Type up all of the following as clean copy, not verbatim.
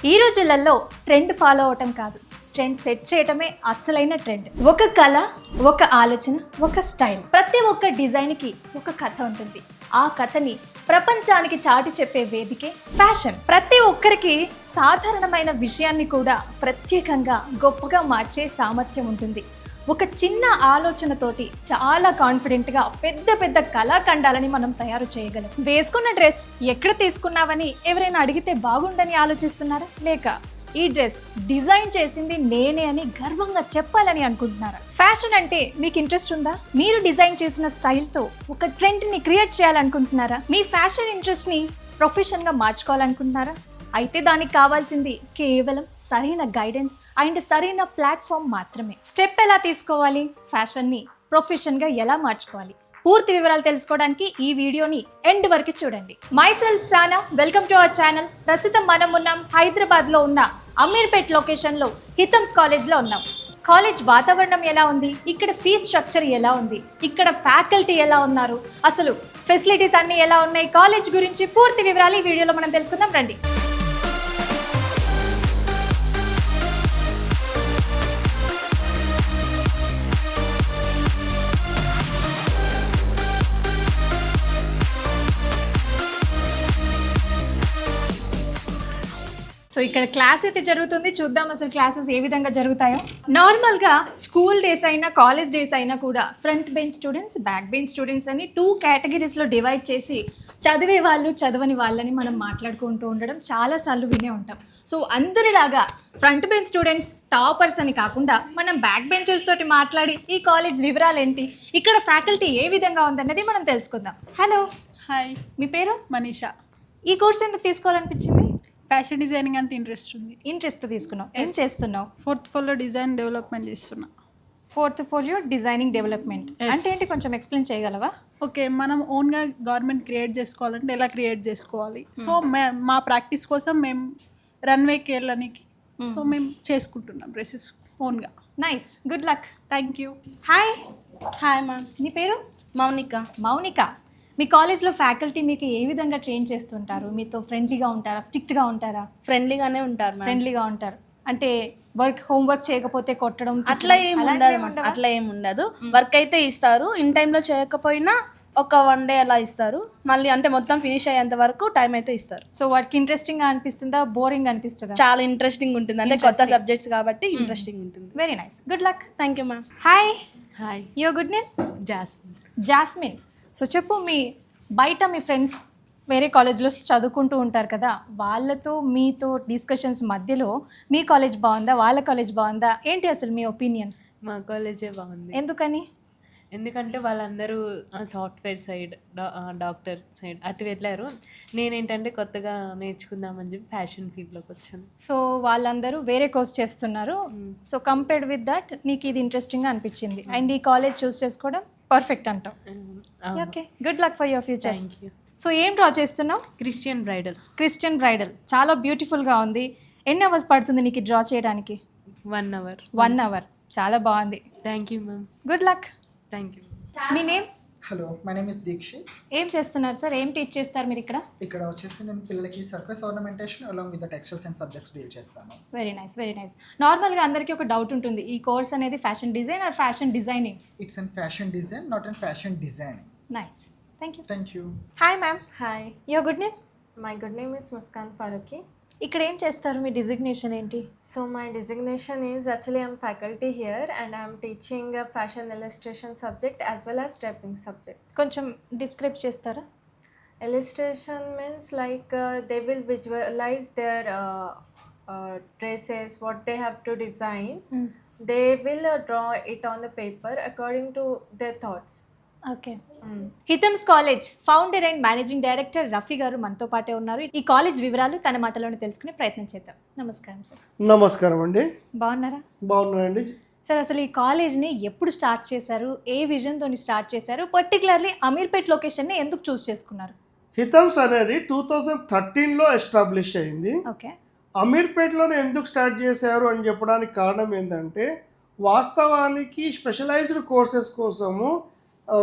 ఈ రోజులలో trend follow అవటం కాదు, ట్రెండ్ సెట్ చేయటమే అసలైన ట్రెండ్. ఒక కళ, ఒక ఆలోచన, ఒక స్టైల్. ప్రతి ఒక్క డిజైన్కి ఒక కథ ఉంటుంది. ఆ కథని ప్రపంచానికి చాటి చెప్పే వేదికే ఫ్యాషన్. ప్రతి ఒక్కరికి సాధారణమైన విషయాన్ని కూడా ప్రత్యేకంగా గొప్పగా మార్చే సామర్థ్యం ఉంటుంది. ఒక చిన్న ఆలోచనతోటి చాలా కాన్ఫిడెంట్గా పెద్ద పెద్ద కళాఖండాలని మనం తయారు చేయగలం. వేసుకున్న డ్రెస్ ఎక్కడ తీసుకున్నావని ఎవరైనా అడిగితే బాగుండని ఆలోచిస్తున్నారా, లేక ఈ డ్రెస్ డిజైన్ చేసింది నేనే అని గర్వంగా చెప్పాలని అనుకుంటున్నారా? ఫ్యాషన్ అంటే మీకు ఇంట్రెస్ట్ ఉందా? మీరు డిజైన్ చేసిన స్టైల్తో ఒక ట్రెండ్ని క్రియేట్ చేయాలనుకుంటున్నారా? మీ ఫ్యాషన్ ఇంట్రెస్ట్ని ప్రొఫెషన్గా మార్చుకోవాలనుకుంటున్నారా? అయితే దానికి కావాల్సింది కేవలం సరైన గైడెన్స్ అండ్ సరైన ప్లాట్ఫామ్ మాత్రమే. స్టెప్ ఎలా తీసుకోవాలి, ఫ్యాషన్ని ప్రొఫెషన్గా ఎలా మార్చుకోవాలి, పూర్తి వివరాలు తెలుసుకోవడానికి ఈ వీడియోని ఎండ్ వరకు చూడండి. మై సెల్ఫ్ సానా, వెల్కమ్ టు అవర్ ఛానల్. ప్రస్తుతం మనం ఉన్నాం హైదరాబాద్లో ఉన్న అమీర్పేట్ లొకేషన్లో హితమ్స్ కాలేజ్లో ఉన్నాం. కాలేజ్ వాతావరణం ఎలా ఉంది, ఇక్కడ ఫీజ్ స్ట్రక్చర్ ఎలా ఉంది, ఇక్కడ ఫ్యాకల్టీ ఎలా ఉన్నారు, అసలు ఫెసిలిటీస్ అన్నీ ఎలా ఉన్నాయి, కాలేజ్ గురించి పూర్తి వివరాలు ఈ వీడియోలో మనం తెలుసుకుందాం. రండి. సో ఇక్కడ క్లాస్ అయితే జరుగుతుంది, చూద్దాం అసలు క్లాసెస్ ఏ విధంగా జరుగుతాయో. నార్మల్గా స్కూల్ డేస్ అయినా కాలేజ్ డేస్ అయినా కూడా front bench students, back bench students అని 2 కేటగిరీస్లో డివైడ్ చేసి చదివే వాళ్ళు, చదవని వాళ్ళని మనం మాట్లాడుకుంటూ ఉండడం చాలాసార్లు వినే ఉంటాం. సో అందరిలాగా ఫ్రంట్ బెంచ్ స్టూడెంట్స్ టాపర్స్ అని కాకుండా మనం బ్యాక్ బెంచర్స్ తోటి మాట్లాడి ఈ కాలేజ్ వివరాలు ఏంటి, ఇక్కడ ఫ్యాకల్టీ ఏ విధంగా ఉందన్నది మనం తెలుసుకుందాం. హలో. హాయ్, మీ పేరు? మనీషా. ఈ కోర్స్ ఎందుకు తీసుకోవాలనిపించింది? ఫ్యాషన్ డిజైనింగ్ అంటే ఇంట్రెస్ట్ ఉంది. ఇంట్రెస్ట్ తీసుకున్నావు. ఏం చేస్తున్నావు? ఫోర్త్ ఫోర్లో డిజైన్ డెవలప్మెంట్ చేస్తున్నా. ఫోర్త్ ఫోలియో డిజైనింగ్ డెవలప్మెంట్ అంటే ఏంటి, కొంచెం ఎక్స్ప్లెయిన్ చేయగలవా? ఓకే, మనం ఓన్గా గవర్నమెంట్ క్రియేట్ చేసుకోవాలంటే ఎలా క్రియేట్ చేసుకోవాలి, సో మా ప్రాక్టీస్ కోసం మేము రన్వేకి వెళ్ళడానికి సో మేము చేసుకుంటున్నాం డ్రెస్సెస్ ఓన్గా. Nice, good luck. Thank you. Hi. Hi ma'am. నీ పేరు? మౌనిక. మౌనిక. మీ కాలేజ్లో ఫ్యాకల్టీ మీకు ఏ విధంగా ట్రైన్ చేస్తుంటారు? మీతో ఫ్రెండ్లీగా ఉంటారా, స్ట్రిక్ట్గా ఉంటారా? ఫ్రెండ్లీగానే ఉంటారు మ్యామ్. ఫ్రెండ్లీగా ఉంటారు అంటే హోంవర్క్ చేయకపోతే కొట్టడం అట్లా ఏం ఉండదు మ్యామ్. అట్లా ఏం ఉండదు. వర్క్ అయితే ఇస్తారు, ఇన్ టైంలో చేయకపోయినా ఒక 1 డే అలా ఇస్తారు. మళ్ళీ అంటే మొత్తం ఫినిష్ అయ్యేంత వరకు టైం అయితే ఇస్తారు. సో వర్క్ ఇంట్రెస్టింగ్గా అనిపిస్తుందా, బోరింగ్ అనిపిస్తుందా? చాలా ఇంట్రెస్టింగ్ ఉంటుంది, అంటే కొత్త సబ్జెక్ట్స్ కాబట్టి ఇంట్రెస్టింగ్ ఉంటుంది. Very nice, good luck. Thank you ma'am. Hi. Hi, your good name? Jasmine. Jasmine. So చెప్పు, మీ బయట మీ ఫ్రెండ్స్ వేరే కాలేజ్లో చదువుకుంటూ ఉంటారు కదా, వాళ్ళతో మీతో డిస్కషన్స్ మధ్యలో మీ కాలేజ్ బాగుందా, వాళ్ళ కాలేజ్ బాగుందా, ఏంటి అసలు మీ ఒపీనియన్? మా కాలేజే బాగుంది. ఎందుకని? ఎందుకంటే వాళ్ళందరూ సాఫ్ట్వేర్ సైడ్, డాక్టర్ సైడ్ అటు వెళ్ళారు. నేనేంటంటే కొత్తగా నేర్చుకుందామని చెప్పి ఫ్యాషన్ ఫీల్డ్లోకి వచ్చాను. సో వాళ్ళందరూ వేరే కోర్స్ చేస్తున్నారు. సో కంపేర్డ్ విత్ దట్ నీకు ఇది ఇంట్రెస్టింగ్గా అనిపించింది అండ్ ఈ కాలేజ్ చూస్ చేసుకోవడం పర్ఫెక్ట్ అంటావు. Okay, good luck for your future. Thank you. So ఏం డ్రా చేస్తున్నావు? Christian bridal. క్రిస్టియన్ బ్రైడల్, చాలా బ్యూటిఫుల్గా ఉంది. ఎన్ని అవర్స్ పడుతుంది నీకు డ్రా చేయడానికి? 1 hour. 1 hour. చాలా బాగుంది. Thank you ma'am. Good luck. Thank you. మీ name? Hello, my name is Dikshit. ఏం చేస్తున్నారు సార్, ఏం టీచ్ చేస్తారు మీరు ఇక్కడ? ఇక్కడ వచ్చేసి నేను పిల్లలకి surface ornamentation along with the textiles and subjects deal చేస్తాను. Very nice, very nice. నార్మల్గా అందరికీ ఒక డౌట్ ఉంటుంది, ఈ కోర్స్ అనేది fashion design or fashion designing? It's an fashion design, not an fashion designing. Nice, thank you. Thank you. Hi ma'am. Hi, your good name? my good name is Muskan Faruqi. ఇక్కడ ఏం చేస్తారు, మీ designation ఏంటి? So my designation is actually I'm faculty here and I'm teaching a fashion illustration subject as well as draping subject. కొంచెం describe చేస్తారా? Illustration means like they will visualize their dresses, what they have to design. They will draw it on the paper according to their thoughts. Okay. Hitams college founder and managing director Rafi గారు మనతో పాటే ఉన్నారు. ఈ college వివరాలు తన మాటలోనే తెలుసుకునే ప్రయత్నం చేద్దాం. నమస్కారం సార్. నమస్కారం అండి. బాగున్నారా? బాగున్నానండి. సార్, అసలు ఈ కాలేజ్ని ఎప్పుడు స్టార్ట్ చేశారు, ఏ విజన్తో స్టార్ట్ చేశారు, పర్టికులర్లీ అమీర్పేట్ లొకేషన్ని ఎందుకు చూస్ చేసుకున్నారు? హితమ్స్ అనేది 2013లో ఎస్టాబ్లిష్ అయింది. ఓకే. అమీర్పేట్లోనే ఎందుకు స్టార్ట్ చేశారు అని చెప్పడానికి కారణం ఏంటంటే, వాస్తవానికి స్పెషలైజ్డ్ కోర్సెస్ కోసము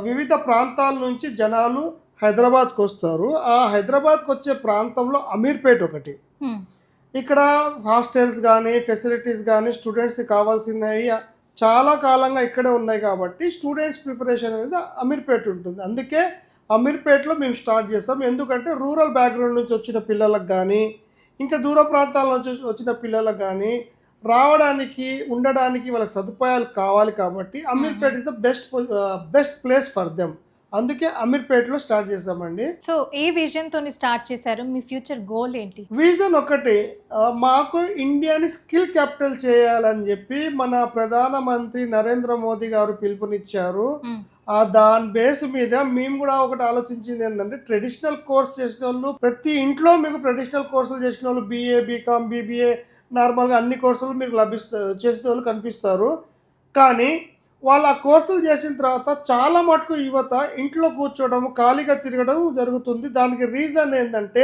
వివిధ ప్రాంతాల నుంచి జనాలు హైదరాబాద్కి వస్తారు. ఆ హైదరాబాద్కి వచ్చే ప్రాంతంలో అమీర్పేట్ ఒకటి. ఇక్కడ హాస్టల్స్ కానీ ఫెసిలిటీస్ కానీ స్టూడెంట్స్కి కావాల్సినవి చాలా కాలంగా ఇక్కడే ఉన్నాయి కాబట్టి స్టూడెంట్స్ ప్రిపరేషన్ అనేది అమీర్పేట్ ఉంటుంది. అందుకే అమీర్పేట్లో మేము స్టార్ట్ చేస్తాం. ఎందుకంటే రూరల్ బ్యాక్గ్రౌండ్ నుంచి వచ్చిన పిల్లలకు కానీ ఇంకా దూర ప్రాంతాల నుంచి వచ్చిన పిల్లలకు కానీ రావడానికి ఉండడానికి వాళ్ళకి సదుపాయాలు కావాలి కాబట్టి Ameerpet is the best place for them. అందుకే అమీర్పేట్లో స్టార్ట్ చేసామండి. సో ఏ విజన్తో స్టార్ట్ చేశారు? మీ ఫ్యూచర్ గోల్ ఏంటి? విజన్ ఒకటి, మాకు ఇండియాని స్కిల్ క్యాపిటల్ చేయాలని చెప్పి మన ప్రధానమంత్రి నరేంద్ర మోదీ గారు పిలుపునిచ్చారు. దాని బేస్ మీద మేము కూడా ఒకటి ఆలోచించింది ఏంటంటే, ట్రెడిషనల్ కోర్స్ చేసిన వాళ్ళు ప్రతి ఇంట్లో మీకు ట్రెడిషనల్ కోర్సులు చేసిన వాళ్ళు BA BCom BBA నార్మల్గా అన్ని కోర్సులు మీకు చేసిన వాళ్ళు కనిపిస్తారు. కానీ వాళ్ళు ఆ కోర్సులు చేసిన తర్వాత చాలా మటుకు యువత ఇంట్లో కూర్చోవడం ఖాళీగా తిరగడం జరుగుతుంది. దానికి రీజన్ ఏంటంటే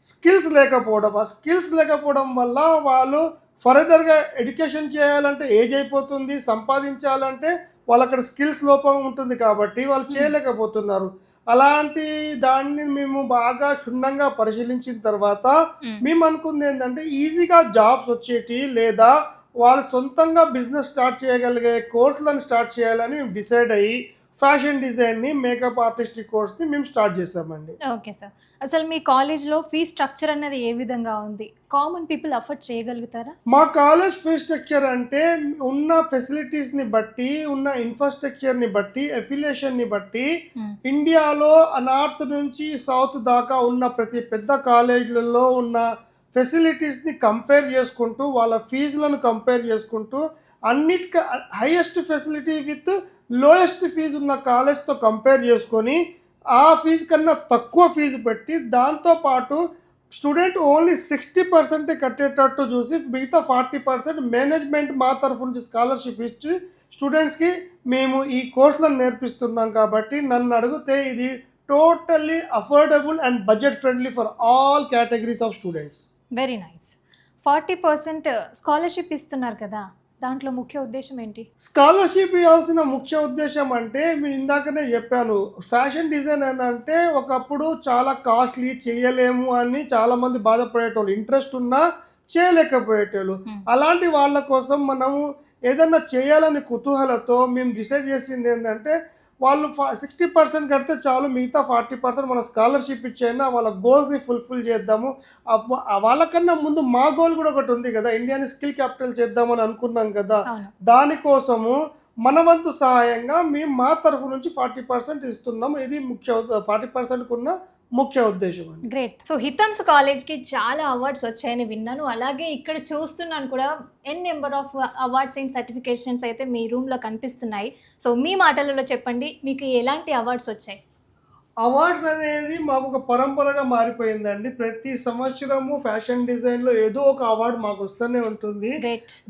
స్కిల్స్ లేకపోవడం. ఆ స్కిల్స్ లేకపోవడం వల్ల వాళ్ళు ఫర్దర్గా ఎడ్యుకేషన్ చేయాలంటే ఏజ్ అయిపోతుంది, సంపాదించాలంటే వాళ్ళు అక్కడ స్కిల్స్ లోపం ఉంటుంది కాబట్టి వాళ్ళు చేయలేకపోతున్నారు. అలాంటి దాన్ని మేము బాగా క్షుణ్ణంగా పరిశీలించిన తర్వాత మేము అనుకుంది ఏంటంటే, ఈజీగా జాబ్స్ వచ్చేటి లేదా వాళ్ళు సొంతంగా బిజినెస్ స్టార్ట్ చేయగలిగే కోర్సులను స్టార్ట్ చేయాలని మేము డిసైడ్ అయ్యి ఫ్యాషన్ డిజైన్ని మేకప్ ఆర్టిస్టిక్ కోర్స్ని మేము స్టార్ట్ చేసామండి. ఓకే సార్, అసలు మీ కాలేజ్లో ఫీ స్ట్రక్చర్ అనేది ఏ విధంగా ఉంది? కామన్ పీపుల్ అఫోర్డ్ చేయగలుగుతారా? మా కాలేజ్ ఫీ స్ట్రక్చర్ అంటే ఉన్న ఫెసిలిటీస్ని బట్టి, ఉన్న ఇన్ఫ్రాస్ట్రక్చర్ని బట్టి, అఫిలియేషన్ని బట్టి ఇండియాలో నార్త్ నుంచి సౌత్ దాకా ఉన్న ప్రతి పెద్ద కాలేజీలలో ఉన్న ఫెసిలిటీస్ని కంపేర్ చేసుకుంటూ వాళ్ళ ఫీజులను కంపేర్ చేసుకుంటూ అన్నిటికీ highest facility with lowest fees ఉన్న కాలేజ్తో కంపేర్ చేసుకొని ఆ ఫీజు కన్నా తక్కువ ఫీజు పెట్టి దాంతోపాటు స్టూడెంట్ ఓన్లీ 60% కట్టేటట్టు చూసి మిగతా 40% మేనేజ్మెంట్ మా తరఫు నుంచి స్కాలర్షిప్ ఇచ్చి స్టూడెంట్స్కి మేము ఈ కోర్సులను నేర్పిస్తున్నాం. కాబట్టి నన్ను అడిగితే ఇది totally affordable and budget friendly for all categories of students. Very nice. 40% scholarship ఇస్తున్నారు కదా, దాంట్లో ముఖ్య ఉద్దేశం ఏంటి? స్కాలర్షిప్ ఇవ్వాల్సిన ముఖ్య ఉద్దేశం అంటే మీరు ఇందాకనే చెప్పాను, ఫ్యాషన్ డిజైన్ అని అంటే ఒకప్పుడు చాలా కాస్ట్లీ, చేయలేము అని చాలామంది బాధపడేటోళ్ళు, ఇంట్రెస్ట్ ఉన్నా చేయలేకపోయేటోళ్ళు. అలాంటి వాళ్ళ కోసం మనము ఏదన్నా చేయాలని కుతూహలతో మేము డిసైడ్ చేసింది ఏంటంటే, వాళ్ళు 60% కడితే చాలు, మిగతా 40% మన స్కాలర్షిప్ ఇచ్చైనా వాళ్ళ గోల్స్ని ఫుల్ఫిల్ చేద్దాము. వాళ్ళకన్నా ముందు మా గోల్ కూడా ఒకటి ఉంది కదా, ఇండియాని స్కిల్ క్యాపిటల్ చేద్దామని అనుకున్నాం కదా. దానికోసము మన వంతు సహాయంగా మేము మా తరఫు నుంచి 40% ఇస్తున్నాము. ఇది 40%కు ఉన్న ముఖ్య ఉద్దేశం అండి. గ్రేట్. సో హితమ్స్ కాలేజ్కి చాలా అవార్డ్స్ వచ్చాయని విన్నాను. అలాగే ఇక్కడ చూస్తున్నాను కూడా number of awards and certifications అయితే మీ రూమ్లో కనిపిస్తున్నాయి. సో మీ మాటలలో చెప్పండి, మీకు ఎలాంటి అవార్డ్స్ వచ్చాయి? అవార్డ్స్ అనేది మాకు ఒక పరంపరగా మారిపోయిందండి. ప్రతి సంవత్సరము ఫ్యాషన్ డిజైన్లో ఏదో ఒక అవార్డు మాకు వస్తూనే ఉంటుంది.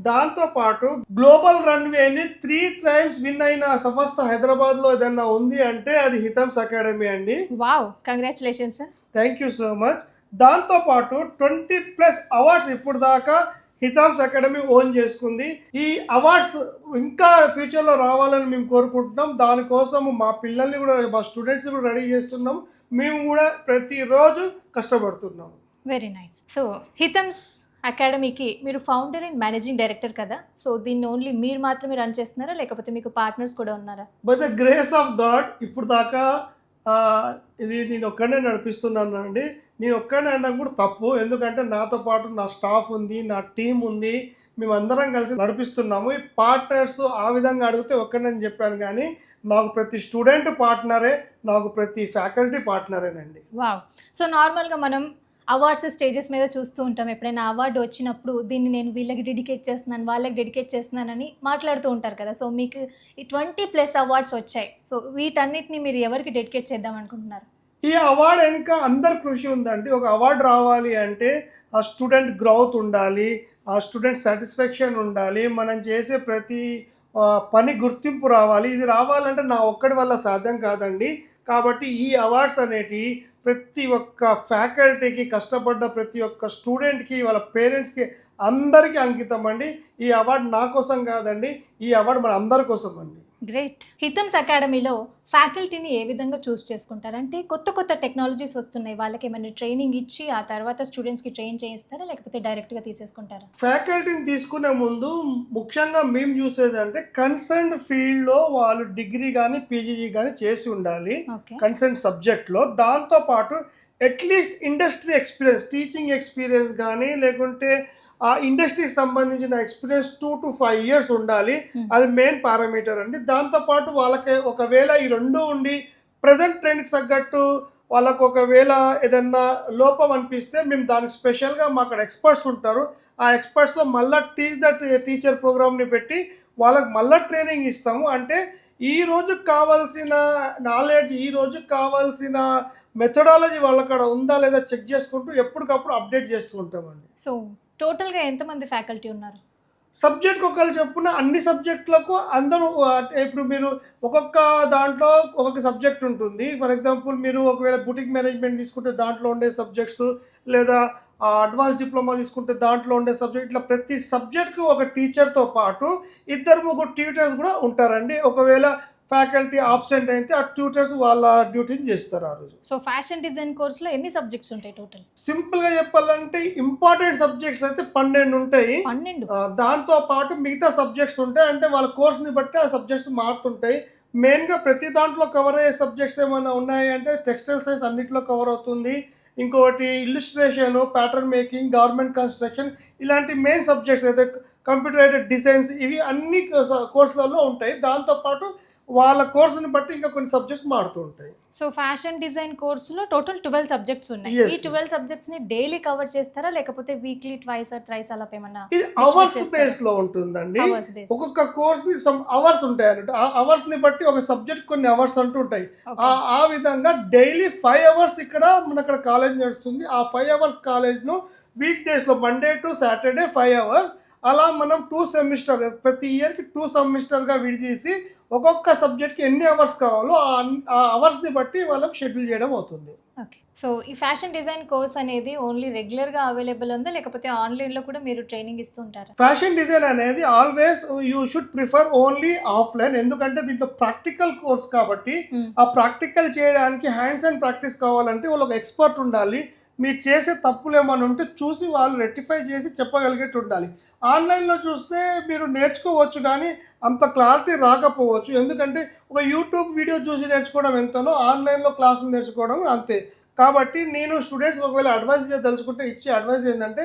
దాంతోపాటు గ్లోబల్ రన్వేని 3 times విన్ అయిన సంస్థ హైదరాబాద్లో ఏదన్నా ఉంది అంటే అది హితమ్స్ అకాడమీ అండి. Wow, congratulations sir. Thank you so much. దాంతోపాటు 20+ అవార్డ్స్ ఇప్పుడు దాకా హితమ్స్ అకాడమీ ఓన్ చేసుకుంది. ఈ అవార్డ్స్ ఇంకా ఫ్యూచర్లో రావాలని మేము కోరుకుంటున్నాం. దానికోసం మా పిల్లల్ని కూడా, మా స్టూడెంట్స్ని కూడా రెడీ చేస్తున్నాం. మేము కూడా ప్రతిరోజు కష్టపడుతున్నాము. Very nice. సో హితమ్స్ అకాడమీకి మీరు ఫౌండర్ అండ్ మేనేజింగ్ డైరెక్టర్ కదా, సో దీన్ని ఓన్లీ మీరు మాత్రమే రన్ చేస్తున్నారా లేకపోతే మీకు పార్ట్నర్స్ కూడా ఉన్నారా? By the grace of God ఇప్పుడు దాకా ఇది నేను ఒక్కడనే నడిపిస్తున్నాను అండి. నేను ఒక్కడనే అనడం కూడా తప్పు, ఎందుకంటే నాతో పాటు నా స్టాఫ్ ఉంది, నా టీం ఉంది, మేమందరం కలిసి నడిపిస్తున్నాము. ఈ పార్ట్నర్స్ ఆ విధంగా అడిగితే ఒక్కడని చెప్పాను, కానీ నాకు ప్రతి స్టూడెంట్ పార్ట్నరే, నాకు ప్రతి ఫ్యాకల్టీ పార్ట్నరేనండి. వావ్. సో నార్మల్గా మనం అవార్డ్స్ స్టేజెస్ మీద చూస్తూ ఉంటాం. ఎప్పుడైనా అవార్డు వచ్చినప్పుడు దీన్ని నేను వీళ్ళకి డెడికేట్ చేస్తున్నాను, వాళ్ళకి డెడికేట్ చేస్తున్నానని మాట్లాడుతూ ఉంటారు కదా. సో మీకు ఈ 20+ అవార్డ్స్ వచ్చాయి. సో వీటన్నిటిని మీరు ఎవరికి డెడికేట్ చేద్దాం అనుకుంటున్నారు? ఈ అవార్డు వెనుక అందరి కృషి ఉందండి. ఒక అవార్డు రావాలి అంటే ఆ స్టూడెంట్ గ్రోత్ ఉండాలి, ఆ స్టూడెంట్ సాటిస్ఫాక్షన్ ఉండాలి, మనం చేసే ప్రతి పని గుర్తింపు రావాలి. ఇది రావాలంటే నా ఒక్కడి వల్ల సాధ్యం కాదండి. కాబట్టి ఈ అవార్డ్స్ అనేటివి ప్రతి ఒక్క ఫ్యాకల్టీకి, కష్టపడ్డ ప్రతి ఒక్క స్టూడెంట్కి, వాళ్ళ పేరెంట్స్కి, అందరికీ అంకితం అండి. ఈ అవార్డు నా కోసం కాదండి, ఈ అవార్డు మన అందరి కోసం అండి. గ్రేట్. హితమ్స్ అకాడమీలో ఫ్యాకల్టీని ఏ విధంగా చూస్ చేసుకుంటారు? అంటే కొత్త కొత్త టెక్నాలజీస్ వస్తున్నాయి, వాళ్ళకి ఏమైనా ట్రైనింగ్ ఇచ్చి ఆ తర్వాత స్టూడెంట్స్కి ట్రైన్ చేయిస్తారా, లేకపోతే డైరెక్ట్గా తీసేసుకుంటారా? ఫ్యాకల్టీని తీసుకునే ముందు ముఖ్యంగా మేము చూసేది అంటే కన్సర్న్ ఫీల్డ్లో వాళ్ళు డిగ్రీ కానీ పీజీజీ కానీ చేసి ఉండాలి ఓకే. కన్సర్న్ సబ్జెక్ట్లో. దాంతోపాటు at least industry experience, teaching experience కానీ లేకుంటే ఆ ఇండస్ట్రీకి సంబంధించిన ఎక్స్పీరియన్స్ 2 to 5 years ఉండాలి. అది మెయిన్ పారామీటర్ అండి. దాంతోపాటు వాళ్ళకి ఒకవేళ ఈ రెండు ఉండి ప్రజెంట్ ట్రెండ్కి తగ్గట్టు వాళ్ళకు ఒకవేళ ఏదన్నా లోపం అనిపిస్తే మేము దానికి స్పెషల్గా మా అక్కడ ఎక్స్పర్ట్స్ ఉంటారు. ఆ ఎక్స్పర్ట్స్తో మళ్ళీ టీచర్ ప్రోగ్రామ్ని పెట్టి వాళ్ళకి మళ్ళీ ట్రైనింగ్ ఇస్తాము. అంటే ఈ రోజుకి కావాల్సిన నాలెడ్జ్, ఈ రోజుకి కావాల్సిన మెథడాలజీ వాళ్ళ అక్కడ ఉందా లేదా చెక్ చేసుకుంటూ ఎప్పటికప్పుడు అప్డేట్ చేస్తూ ఉంటామండి. సో టోటల్గా ఎంతమంది ఫ్యాకల్టీ ఉన్నారు? సబ్జెక్ట్కి ఒకళ్ళు చెప్పున అన్ని సబ్జెక్టులకు అందరూ ఇప్పుడు మీరు ఒక్కొక్క దాంట్లో ఒక్కొక్క సబ్జెక్ట్ ఉంటుంది. ఫర్ ఎగ్జాంపుల్ మీరు ఒకవేళ బుటిక్ మేనేజ్మెంట్ తీసుకుంటే దాంట్లో ఉండే సబ్జెక్ట్స్, లేదా అడ్వాన్స్ డిప్లొమా తీసుకుంటే దాంట్లో ఉండే సబ్జెక్ట్, ఇట్లా ప్రతి సబ్జెక్ట్కి ఒక టీచర్తో పాటు 2-3 ట్యూటర్స్ కూడా ఉంటారండి. ఒకవేళ ఫ్యాకల్టీ ఆబ్సెంట్ అయితే ఆ ట్యూటర్స్ వాళ్ళ డ్యూటీని చేస్తారు ఆ రోజు. సో ఫ్యాషన్ డిజైన్ కోర్సులో ఎన్ని సబ్జెక్ట్స్ ఉంటాయి టోటల్? సింపుల్గా చెప్పాలంటే ఇంపార్టెంట్ సబ్జెక్ట్స్ అయితే 12 ఉంటాయి. 12. దాంతో పాటు మిగతా సబ్జెక్ట్స్ ఉంటాయి. అంటే వాళ్ళ కోర్స్ని బట్టి ఆ సబ్జెక్ట్స్ మారుతుంటాయి. మెయిన్గా ప్రతి దాంట్లో కవర్ అయ్యే సబ్జెక్ట్స్ ఏమైనా ఉన్నాయి అంటే టెక్స్టైల్ సైన్స్ అన్నింటిలో కవర్ అవుతుంది. ఇంకొకటి illustration, pattern making, garment construction, ఇలాంటి మెయిన్ సబ్జెక్ట్స్ అయితే కంప్యూటర్ ఎయిడెడ్ డిజైన్స్, ఇవి అన్ని కోర్సులలో ఉంటాయి. దాంతోపాటు వాళ్ళ కోర్సుని బట్టి ఇంకా కొన్ని సబ్జెక్ట్స్ మారుతూ ఉంటాయి. సో ఫ్యాషన్ డిజైన్ కోర్సులో టోటల్ 12 సబ్జెక్ట్స్ ఉన్నాయి. Yes. ఈ 12 సబ్జెక్ట్స్ ని డైలీ కవర్ చేస్తారా, లేకపోతే వీక్లీ ట్వైస్ ఆర్ థ్రైస్ అలా ఏమన్నా? ఇది అవర్స్ బేస్ లో ఉంటుందండి. Hours base. ఒక్కొక్క కోర్స్ ని సమ్ అవర్స్ ఉంటాయి అన్నట్టు. ఆ అవర్స్ ని బట్టి ఒక సబ్జెక్ట్ కొన్ని అవర్స్ అంటూ ఉంటాయి. ఆ విధంగా డైలీ 5 hours ఇక్కడ మన అక్కడ కాలేజ్ నడుస్తుంది. ఆ 5 hours కాలేజ్ ను వీక్ డేస్ లో మండే టు సాటర్డే 5 hours, అలా మనం 2 సెమిస్టర్ ప్రతి ఇయర్కి 2 సెమిస్టర్గా విడిచేసి ఒక్కొక్క సబ్జెక్ట్కి ఎన్ని అవర్స్ కావాలో ఆ అవర్స్ని బట్టి వాళ్ళకి షెడ్యూల్ చేయడం అవుతుంది. ఓకే. సో ఈ ఫ్యాషన్ డిజైన్ కోర్స్ అనేది ఓన్లీ రెగ్యులర్గా అవైలబుల్ ఉందా, లేకపోతే ఆన్లైన్లో కూడా మీరు ట్రైనింగ్ ఇస్తూ ఉంటారా? ఫ్యాషన్ డిజైన్ అనేది always you should prefer only offline. ఎందుకంటే దీంట్లో ప్రాక్టికల్ కోర్స్ కాబట్టి ఆ ప్రాక్టికల్ చేయడానికి హ్యాండ్స్ అండ్ ప్రాక్టీస్ కావాలంటే వాళ్ళకి ఎక్స్పర్ట్ ఉండాలి. మీరు చేసే తప్పులు ఏమైనా ఉంటే చూసి వాళ్ళు రెక్టిఫై చేసి చెప్పగలిగేట్టు ఉండాలి. ఆన్లైన్లో చూస్తే మీరు నేర్చుకోవచ్చు కానీ అంత క్లారిటీ రాకపోవచ్చు. ఎందుకంటే ఒక యూట్యూబ్ వీడియో చూసి నేర్చుకోవడం ఎంతనో ఆన్లైన్లో క్లాసులు నేర్చుకోవడం అంతే. కాబట్టి నేను స్టూడెంట్స్ ఒకవేళ అడ్వైస్ చేయదలుచుకుంటే ఇచ్చే అడ్వైస్ ఏంటంటే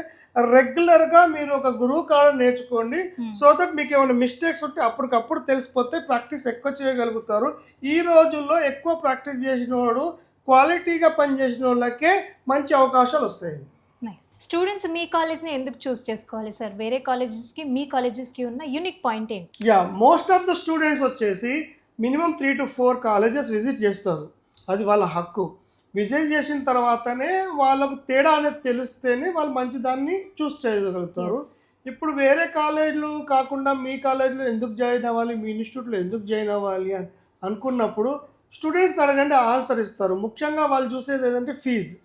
రెగ్యులర్గా మీరు ఒక గురువు కాడ నేర్చుకోండి. సో దట్ మీకు ఏమైనా మిస్టేక్స్ ఉంటే అప్పటికప్పుడు తెలిసిపోతే ప్రాక్టీస్ ఎక్కువ చేయగలుగుతారు. ఈ రోజుల్లో ఎక్కువ ప్రాక్టీస్ చేసిన వాడు, క్వాలిటీగా పనిచేసిన వాళ్ళకే మంచి అవకాశాలు వస్తాయి. నైస్. స్టూడెంట్స్ మీ కాలేజ్ని ఎందుకు చూస్ చేసుకోవాలి సార్? వేరే కాలేజెస్కి మీ కాలేజెస్కి ఉన్న యూనిక్ పాయింట్ ఏంటి? మోస్ట్ ఆఫ్ ద స్టూడెంట్స్ వచ్చేసి మినిమం 3 to 4 కాలేజెస్ విజిట్ చేస్తారు. అది వాళ్ళ హక్కు. విజిట్ చేసిన తర్వాతనే వాళ్ళకు తేడా అనేది తెలిస్తేనే వాళ్ళు మంచి దాన్ని చూస్ చేయగలుగుతారు. ఇప్పుడు వేరే కాలేజీలు కాకుండా మీ కాలేజీలో ఎందుకు జాయిన్ అవ్వాలి, మీ ఇన్స్టిట్యూట్లో ఎందుకు జాయిన్ అవ్వాలి అని అనుకున్నప్పుడు స్టూడెంట్స్ అడగండి ఆన్సర్ ఇస్తారు. ముఖ్యంగా వాళ్ళు చూసేది ఏంటంటే ఫీజు,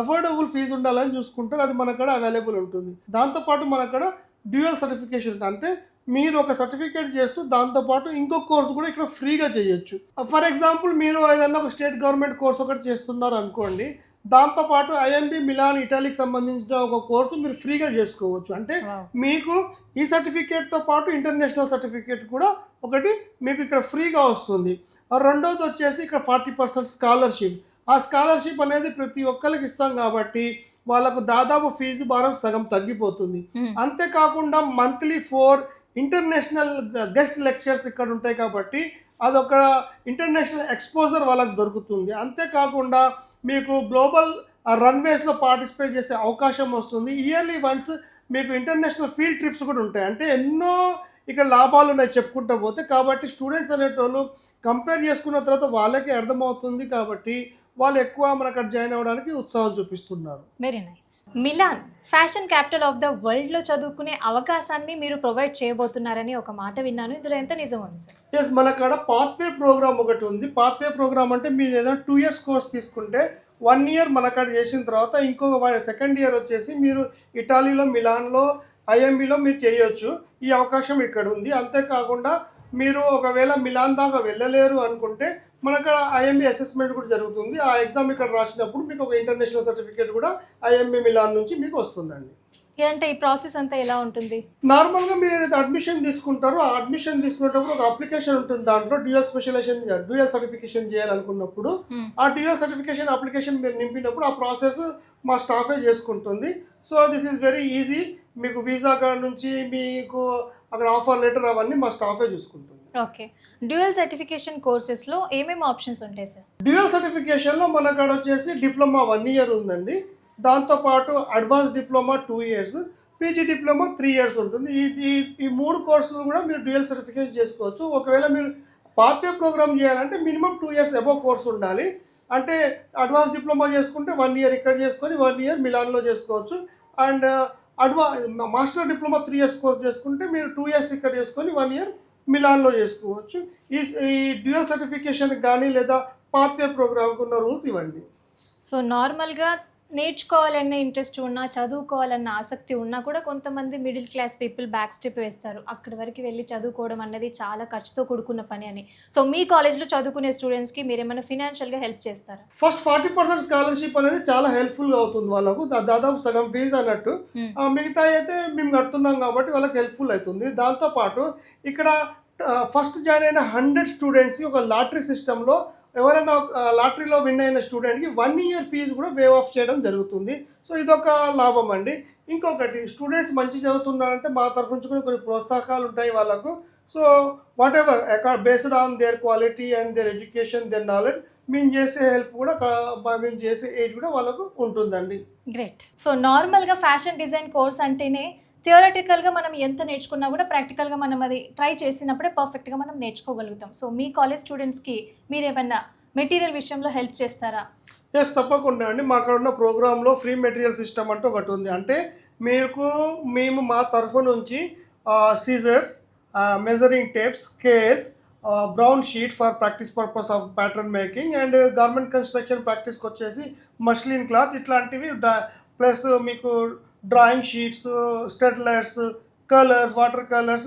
అఫోర్డబుల్ ఫీజు ఉండాలని చూసుకుంటారు. అది మన కాడ అవైలబుల్ ఉంటుంది. దాంతోపాటు మన కాడ డ్యూయల్ సర్టిఫికేషన్, అంటే మీరు ఒక సర్టిఫికేట్ చేస్తూ దాంతోపాటు ఇంకో కోర్సు కూడా ఇక్కడ ఫ్రీగా చేయొచ్చు. ఫర్ ఎగ్జాంపుల్ మీరు ఏదైనా ఒక స్టేట్ గవర్నమెంట్ కోర్స్ ఒకటి చేస్తున్నారు అనుకోండి, దాంతోపాటు ఐఎంబి మిలాన్ ఇటలీకి సంబంధించిన ఒక కోర్సు మీరు ఫ్రీగా చేసుకోవచ్చు. అంటే మీకు ఈ సర్టిఫికేట్తో పాటు ఇంటర్నేషనల్ సర్టిఫికేట్ కూడా ఒకటి మీకు ఇక్కడ ఫ్రీగా వస్తుంది. రెండోది వచ్చేసి ఇక్కడ 40% స్కాలర్షిప్. ఆ స్కాలర్షిప్ అనేది ప్రతి ఒక్కరికి ఇస్తాం కాబట్టి వాళ్ళకు దాదాపు ఫీజు భారం సగం తగ్గిపోతుంది. అంతేకాకుండా మంత్లీ 4 ఇంటర్నేషనల్ గెస్ట్ లెక్చర్స్ ఇక్కడ ఉంటాయి కాబట్టి అదొక ఇంటర్నేషనల్ ఎక్స్పోజర్ వాళ్ళకి దొరుకుతుంది. అంతేకాకుండా మీకు గ్లోబల్ రన్వేస్లో పార్టిసిపేట్ చేసే అవకాశం వస్తుంది. ఇయర్లీ వన్స్ మీకు ఇంటర్నేషనల్ ఫీల్డ్ ట్రిప్స్ కూడా ఉంటాయి. అంటే ఎన్నో ఇక్కడ లాభాలు ఉన్నాయి చెప్పుకుంటూ పోతే. కాబట్టి స్టూడెంట్స్ అనేటోళ్ళు కంపేర్ చేసుకున్న తర్వాత వాళ్ళకే అర్థమవుతుంది కాబట్టి వాళ్ళు ఎక్కువ మన అక్కడ జాయిన్ అవ్వడానికి ఉత్సాహం చూపిస్తున్నారు. Very nice. Milan fashion capital of the వరల్డ్లో చదువుకునే అవకాశాన్ని మీరు ప్రొవైడ్ చేయబోతున్నారని ఒక మాట విన్నాను. ఇందులో ఎంత నిజం ఉంది సార్? ఎస్, మన అక్కడ పాత్వే ప్రోగ్రామ్ ఒకటి ఉంది. పాత్వే ప్రోగ్రామ్ అంటే మీరు ఏదైనా 2 years కోర్స్ తీసుకుంటే 1 year మన అక్కడ చేసిన తర్వాత ఇంకో 2nd year వచ్చేసి మీరు ఇటాలీలో మిలాన్లో ఐఎంబిలో మీరు చేయొచ్చు. ఈ అవకాశం ఇక్కడ ఉంది. అంతేకాకుండా మీరు ఒకవేళ మిలాన్ దాకా వెళ్ళలేరు అనుకుంటే మన అక్కడ ఐఎంబి అసెస్మెంట్ కూడా జరుగుతుంది. ఆ ఎగ్జామ్ ఇక్కడ రాసినప్పుడు మీకు ఒక ఇంటర్నేషనల్ సర్టిఫికేట్ కూడా ఐఎంబి మిలాన్ నుంచి మీకు వస్తుందండి. అంటే ఈ ప్రాసెస్ అంతా ఎలా ఉంటుంది? నార్మల్గా మీరు ఏదైతే అడ్మిషన్ తీసుకుంటారో ఆ అడ్మిషన్ తీసుకునేటప్పుడు ఒక అప్లికేషన్ ఉంటుంది. దాంట్లో డ్యూయల్ సర్టిఫికేషన్ చేయాలనుకున్నప్పుడు ఆ డ్యూయల్ సర్టిఫికేషన్ అప్లికేషన్ మీరు నింపినప్పుడు ఆ ప్రాసెస్ మా స్టాఫే చేసుకుంటుంది. So this is very easy. మీకు వీసా కార్డ్ నుంచి మీకు అక్కడ ఆఫర్ లెటర్ అవన్నీ మా స్టాఫే చూసుకుంటుంది. ఓకే, డ్యూయల్ సర్టిఫికేషన్ కోర్సెస్లో ఏమేమి ఆప్షన్స్ ఉంటాయి సార్? డ్యూయల్ సర్టిఫికేషన్లో మన కాడ వచ్చేసి డిప్లొమా 1 year ఉందండి. దాంతోపాటు advance diploma 2 years, PG diploma 3 years ఉంటుంది. ఈ 3 కోర్సులు కూడా మీరు డ్యూయల్ సర్టిఫికేషన్ చేసుకోవచ్చు. ఒకవేళ మీరు పాత్వే ప్రోగ్రామ్ చేయాలంటే మినిమం 2 years అబోవ్ కోర్స్ ఉండాలి. అంటే అడ్వాన్స్ డిప్లొమా చేసుకుంటే 1 year ఇక్కడ చేసుకొని 1 year మిలాన్లో చేసుకోవచ్చు. And master diploma 3 years course చేసుకుంటే మీరు 2 years ఇక్కడ చేసుకొని 1 year మిలాన్లో చేసుకోవచ్చు. ఈ డ్యూయల్ సర్టిఫికేషన్ కానీ లేదా పాత్వే ప్రోగ్రామ్కి ఉన్న రూల్స్ ఇవ్వండి. సో నార్మల్గా నేర్చుకోవాలన్న ఇంట్రెస్ట్ ఉన్నా, చదువుకోవాలన్న ఆసక్తి ఉన్నా కూడా కొంతమంది middle class people back step వేస్తారు. అక్కడి వరకు వెళ్ళి చదువుకోవడం అన్నది చాలా ఖర్చుతో కూడుకున్న పని అని. సో మీ కాలేజ్లో చదువుకునే స్టూడెంట్స్కి మీరు ఏమైనా ఫినాన్షియల్గా హెల్ప్ చేస్తారా? ఫస్ట్ 40% స్కాలర్షిప్ అనేది చాలా హెల్ప్ఫుల్గా అవుతుంది వాళ్ళకు. దాదాపు సగం ఫీజు అన్నట్టు. మిగతా అయితే మేము కడుతున్నాం కాబట్టి వాళ్ళకి హెల్ప్ఫుల్ అవుతుంది. దాంతోపాటు ఇక్కడ ఫస్ట్ జాయిన్ అయిన 100 స్టూడెంట్స్కి ఒక లాటరీ సిస్టంలో ఎవరైనా లాటరీలో విన్ అయిన స్టూడెంట్కి 1 year ఫీజు కూడా వేవ్ ఆఫ్ చేయడం జరుగుతుంది. సో ఇదొక లాభం అండి. ఇంకొకటి, స్టూడెంట్స్ మంచి చదువుతున్నారంటే మా తరఫు నుంచి కూడా కొన్ని ప్రోత్సాహకాలు ఉంటాయి వాళ్ళకు. So whatever based on their quality and their education, their knowledge, మేము చేసే హెల్ప్ కూడా మేము చేసే ఎయిడ్ కూడా వాళ్ళకు ఉంటుందండి. గ్రేట్. సో నార్మల్గా ఫ్యాషన్ డిజైన్ కోర్స్ అంటేనే థియరటికల్గా మనం ఎంత నేర్చుకున్నా కూడా ప్రాక్టికల్గా మనం అది ట్రై చేసినప్పుడే పర్ఫెక్ట్గా మనం నేర్చుకోగలుగుతాం. సో మీ కాలేజ్ స్టూడెంట్స్కి మీరు ఏమన్నా మెటీరియల్ విషయంలో హెల్ప్ చేస్తారా? ఎస్, తప్పకుండా అండి. మా అక్కడ ఉన్న ప్రోగ్రాంలో ఫ్రీ మెటీరియల్ సిస్టమ్ అంటూ ఒకటి ఉంది. అంటే మేము మా తరఫు నుంచి scissors, measuring tapes, scales, brown sheet for practice purpose of pattern making and garment construction ప్రాక్టీస్కి వచ్చేసి మస్లిన్ క్లాత్ ఇట్లాంటివి, ప్లస్ మీకు drawing sheets, Staedtlers, colours, water colours,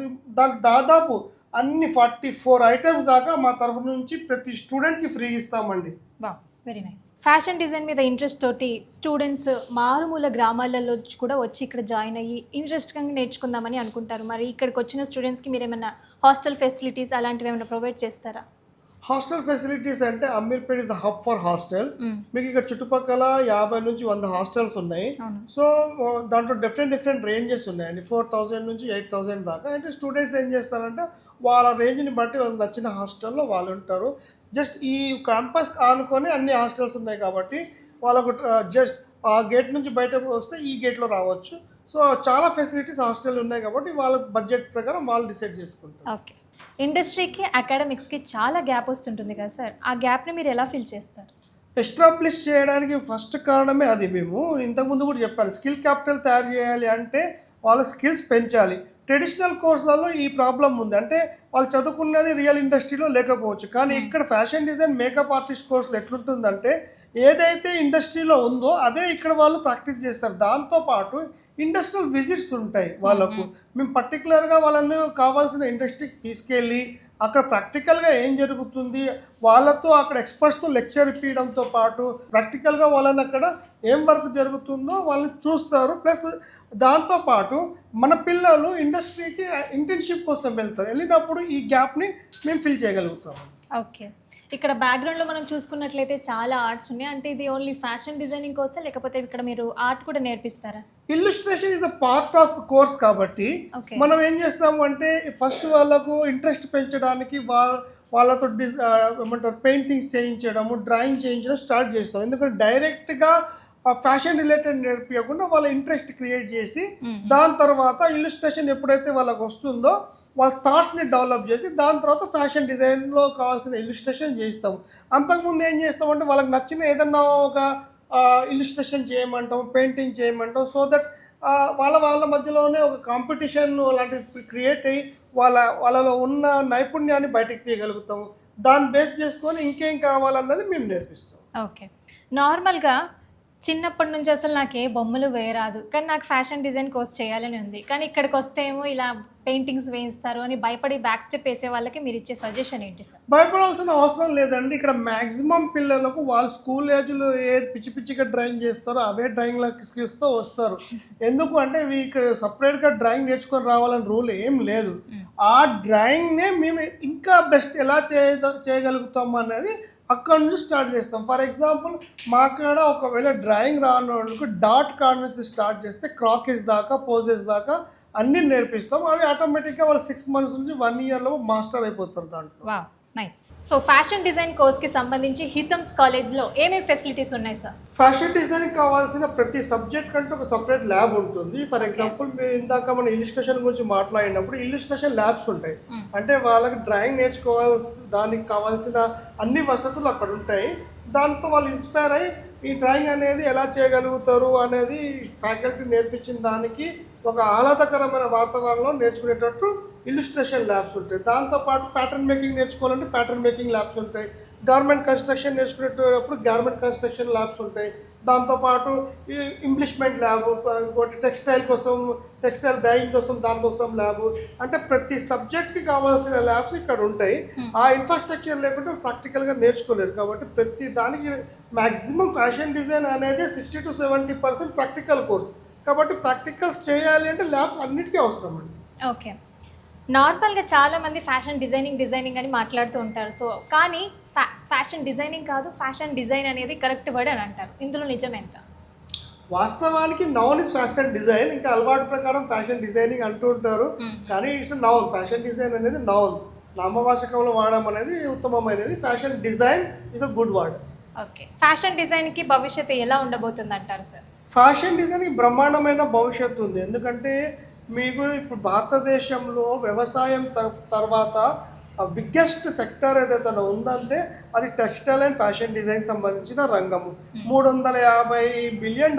దాదాపు అన్ని 44 items దాకా మా తరఫు నుంచి ప్రతి స్టూడెంట్కి ఫ్రీ ఇస్తామండి. వా, వెరీ నైస్. ఫ్యాషన్ డిజైన్ మీద ఇంట్రెస్ట్ తోటి స్టూడెంట్స్ మారుమూల గ్రామాలలో కూడా వచ్చి ఇక్కడ జాయిన్ అయ్యి ఇంట్రెస్ట్గా నేర్చుకుందామని అనుకుంటారు. మరి ఇక్కడికి వచ్చిన స్టూడెంట్స్కి మీరు ఏమైనా హాస్టల్ ఫెసిలిటీస్ అలాంటివి ఏమైనా ప్రొవైడ్ చేస్తారా? హాస్టల్ ఫెసిలిటీస్ అంటే Ameerpet is the hub for hostels. మీకు ఇక్కడ చుట్టుపక్కల 50 నుంచి 100 హాస్టల్స్ ఉన్నాయి. సో దాంట్లో డిఫరెంట్ రేంజెస్ ఉన్నాయండి. 4000 నుంచి 8000 దాకా. అంటే స్టూడెంట్స్ ఏం చేస్తారంటే వాళ్ళ రేంజ్ని బట్టి వాళ్ళకి నచ్చిన హాస్టల్లో వాళ్ళు ఉంటారు. జస్ట్ ఈ క్యాంపస్ ఆనుకొని అన్ని హాస్టల్స్ ఉన్నాయి కాబట్టి వాళ్ళకు జస్ట్ ఆ గేట్ నుంచి బయటకు వస్తే ఈ గేట్లో రావచ్చు. సో చాలా ఫెసిలిటీస్ హాస్టల్ ఉన్నాయి కాబట్టి వాళ్ళ బడ్జెట్ ప్రకారం వాళ్ళు డిసైడ్ చేసుకుంటారు. ఓకే, ఇండస్ట్రీకి అకాడమిక్స్కి చాలా గ్యాప్ వస్తుంటుంది కదా సార్, ఆ గ్యాప్ని మీరు ఎలా ఫిల్ చేస్తారు? ఎస్టాబ్లిష్ చేయడానికి ఫస్ట్ కారణమే అది. మేము ఇంతకుముందు కూడా చెప్పాను, స్కిల్ క్యాపిటల్ తయారు చేయాలి అంటే వాళ్ళ స్కిల్స్ పెంచాలి. ట్రెడిషనల్ కోర్సులలో ఈ ప్రాబ్లం ఉంది. అంటే వాళ్ళు చదువుకున్నది రియల్ ఇండస్ట్రీలో లేకపోవచ్చు. కానీ ఇక్కడ ఫ్యాషన్ డిజైన్, మేకప్ ఆర్టిస్ట్ కోర్సులు ఎట్లుంటుందంటే ఏదైతే ఇండస్ట్రీలో ఉందో అదే ఇక్కడ వాళ్ళు ప్రాక్టీస్ చేస్తారు. దాంతోపాటు ఇండస్ట్రియల్ విజిట్స్ ఉంటాయి వాళ్ళకు. మేము పర్టికులర్గా వాళ్ళని కావాల్సిన ఇండస్ట్రీకి తీసుకెళ్ళి అక్కడ ప్రాక్టికల్గా ఏం జరుగుతుంది వాళ్ళతో, అక్కడ ఎక్స్పర్ట్స్తో లెక్చర్ ఇప్పించడంతో పాటు ప్రాక్టికల్గా వాళ్ళని అక్కడ ఏం వర్క్ జరుగుతుందో వాళ్ళని చూస్తారు. ప్లస్ దాంతోపాటు మన పిల్లలు ఇండస్ట్రీకి ఇంటర్న్షిప్ కోసం వెళ్తారు. వెళ్ళినప్పుడు ఈ గ్యాప్ని మేము ఫిల్ చేయగలుగుతాం. ఓకే, ఇక్కడ బ్యాక్గ్రౌండ్లో మనం చూసుకున్నట్లయితే చాలా ఆర్ట్స్ ఉన్నాయి. అంటే ఇది ఓన్లీ ఫ్యాషన్ డిజైనింగ్ కోసం లేకపోతే ఇక్కడ మీరు ఆర్ట్ కూడా నేర్పిస్తారా? Illustration is the part of course కాబట్టి మనం ఏం చేస్తాము అంటే ఫస్ట్ వాళ్ళకు ఇంట్రెస్ట్ పెంచడానికి వాళ్ళతో ఏమంటారు పెయింటింగ్స్ చేయించడము, డ్రాయింగ్ చేయించడం స్టార్ట్ చేస్తాం. ఎందుకంటే డైరెక్ట్గా ఫ్యాషన్ రిలేటెడ్ నేర్పించకుండా వాళ్ళ ఇంట్రెస్ట్ క్రియేట్ చేసి దాని తర్వాత ఇల్లుస్ట్రేషన్ ఎప్పుడైతే వాళ్ళకి వస్తుందో వాళ్ళ థాట్స్ని డెవలప్ చేసి దాని తర్వాత ఫ్యాషన్ డిజైన్లో కావాల్సిన ఇల్లుస్ట్రేషన్ చేస్తాము. అంతకుముందు ఏం చేస్తామంటే వాళ్ళకి నచ్చిన ఏదన్నా ఒక ఇల్లుస్ట్రేషన్ చేయమంటాం, పెయింటింగ్ చేయమంటాం. సో దట్ వాళ్ళ మధ్యలోనే ఒక కాంపిటీషన్ లాంటిది క్రియేట్ అయ్యి వాళ్ళలో ఉన్న నైపుణ్యాన్ని బయటకు తీయగలుగుతాము. దాన్ని బేస్ చేసుకొని ఇంకేం కావాలన్నది మేము నేర్పిస్తాం. ఓకే, నార్మల్గా చిన్నప్పటి నుంచి అసలు నాకు ఏ బొమ్మలు వేయరాదు, కానీ నాకు ఫ్యాషన్ డిజైన్ కోర్స్ చేయాలని ఉంది. కానీ ఇక్కడికి వస్తే ఏమో ఇలా పెయింటింగ్స్ వేయిస్తారు అని భయపడి బ్యాక్ స్టెప్ వేసే వాళ్ళకి మీరు ఇచ్చే సజెషన్ ఏంటి సార్? భయపడాల్సిన అవసరం లేదండి. ఇక్కడ మ్యాక్సిమం పిల్లలకు వాళ్ళ స్కూల్ ఏజ్లో ఏ పిచ్చి పిచ్చిగా డ్రాయింగ్ చేస్తారో అవే డ్రాయింగ్ స్కిల్స్తో వస్తారు. ఎందుకు అంటే ఇక్కడ సపరేట్గా డ్రాయింగ్ నేర్చుకొని రావాలని రూల్ ఏం లేదు. ఆ డ్రాయింగ్నే మేము ఇంకా బెస్ట్ ఎలా చేయగలుగుతాం అనేది అక్కడ నుంచి స్టార్ట్ చేస్తాం. ఫర్ ఎగ్జాంపుల్ మా కాడ ఒకవేళ డ్రాయింగ్ రాని వాళ్ళకు డాట్ కాడ నుంచి స్టార్ట్ చేస్తే క్రాకెస్ దాకా పోజెస్ దాకా అన్నీ నేర్పిస్తాం. అవి ఆటోమేటిక్గా వాళ్ళు 6 months నుంచి 1 yearలో మాస్టర్ అయిపోతారు దాంట్లో. Wow, nice. So fashion design కోర్స్కి సంబంధించి హితమ్స్ కాలేజ్లో ఏమేమి ఫెసిలిటీస్ ఉన్నాయి సార్? ఫ్యాషన్ డిజైనింగ్ కావాల్సిన ప్రతి సబ్జెక్ట్ కంటే ఒక సపరేట్ ల్యాబ్ ఉంటుంది. ఫర్ ఎగ్జాంపుల్ మీరు ఇందాక మన ఇల్లుస్ట్రేషన్ గురించి మాట్లాడినప్పుడు ఇల్లుస్ట్రేషన్ ల్యాబ్స్ ఉంటాయి. అంటే వాళ్ళకి డ్రాయింగ్ దానికి కావాల్సిన అన్ని వసతులు అక్కడ ఉంటాయి. దాంతో వాళ్ళు ఇన్స్పైర్ అయ్యి ఈ డ్రాయింగ్ అనేది ఎలా చేయగలుగుతారు అనేది ఫ్యాకల్టీ నేర్పించిన దానికి ఒక ఆహ్లాదకరమైన వాతావరణంలో నేర్చుకునేటట్టు ఇల్లుస్ట్రేషన్ ల్యాబ్స్ ఉంటాయి. దాంతోపాటు ప్యాటర్న్ మేకింగ్ నేర్చుకోవాలంటే ప్యాటర్న్ మేకింగ్ ల్యాబ్స్ ఉంటాయి. గార్మెంట్ కన్స్ట్రక్షన్ నేర్చుకునేటప్పుడు గార్మెంట్ కన్స్ట్రక్షన్ ల్యాబ్స్ ఉంటాయి. దాంతోపాటు ఈ ఇంప్లిష్మెంట్ ల్యాబ్, ఇంకోటి టెక్స్టైల్ డైయింగ్ కోసం దానికోసం ల్యాబ్, అంటే ప్రతి సబ్జెక్ట్కి కావాల్సిన ల్యాబ్స్ ఇక్కడ ఉంటాయి. ఆ ఇన్ఫ్రాస్ట్రక్చర్ లేకుంటే ప్రాక్టికల్గా నేర్చుకోలేరు. కాబట్టి ప్రతి దానికి మ్యాక్సిమం ఫ్యాషన్ డిజైన్ అనేది 60 to 70% ప్రాక్టికల్ కోర్స్. కాబట్టి ప్రాక్టికల్స్ చేయాలి అంటే ల్యాబ్స్ అన్నిటికీ అవసరం అండి. ఓకే, నార్మల్గా చాలామంది ఫ్యాషన్ డిజైనింగ్ అని మాట్లాడుతూ ఉంటారు. సో కానీ ఫ్యాషన్ డిజైనింగ్ కాదు, ఫ్యాషన్ డిజైన్ అనేది కరెక్ట్ వర్డ్ అని అంటారు. ఇందులో నిజం ఎంత? వాస్తవానికి నౌన్ ఇస్ ఫ్యాషన్ డిజైన్, ఇంకా అలవాటు ప్రకారం ఫ్యాషన్ డిజైనింగ్ అంటూ ఉంటారు. కానీ ఇట్స్ నౌన్. ఫ్యాషన్ డిజైన్ అనేది నౌన్, నామవాచకంలో వాడడం అనేది ఉత్తమమైనది. Fashion design is a good word. Okay, fashion డిజైన్కి భవిష్యత్తు ఎలా ఉండబోతుంది అంటారు సార్? ఫ్యాషన్ డిజైన్కి బ్రహ్మాండమైన భవిష్యత్తు ఉంది. ఎందుకంటే మీకు ఇప్పుడు భారతదేశంలో వ్యవసాయం తర్వాత బిగ్గెస్ట్ సెక్టర్ ఏదైతే ఉందంటే అది టెక్స్టైల్ అండ్ ఫ్యాషన్ డిజైన్కి సంబంధించిన రంగము. $350 బిలియన్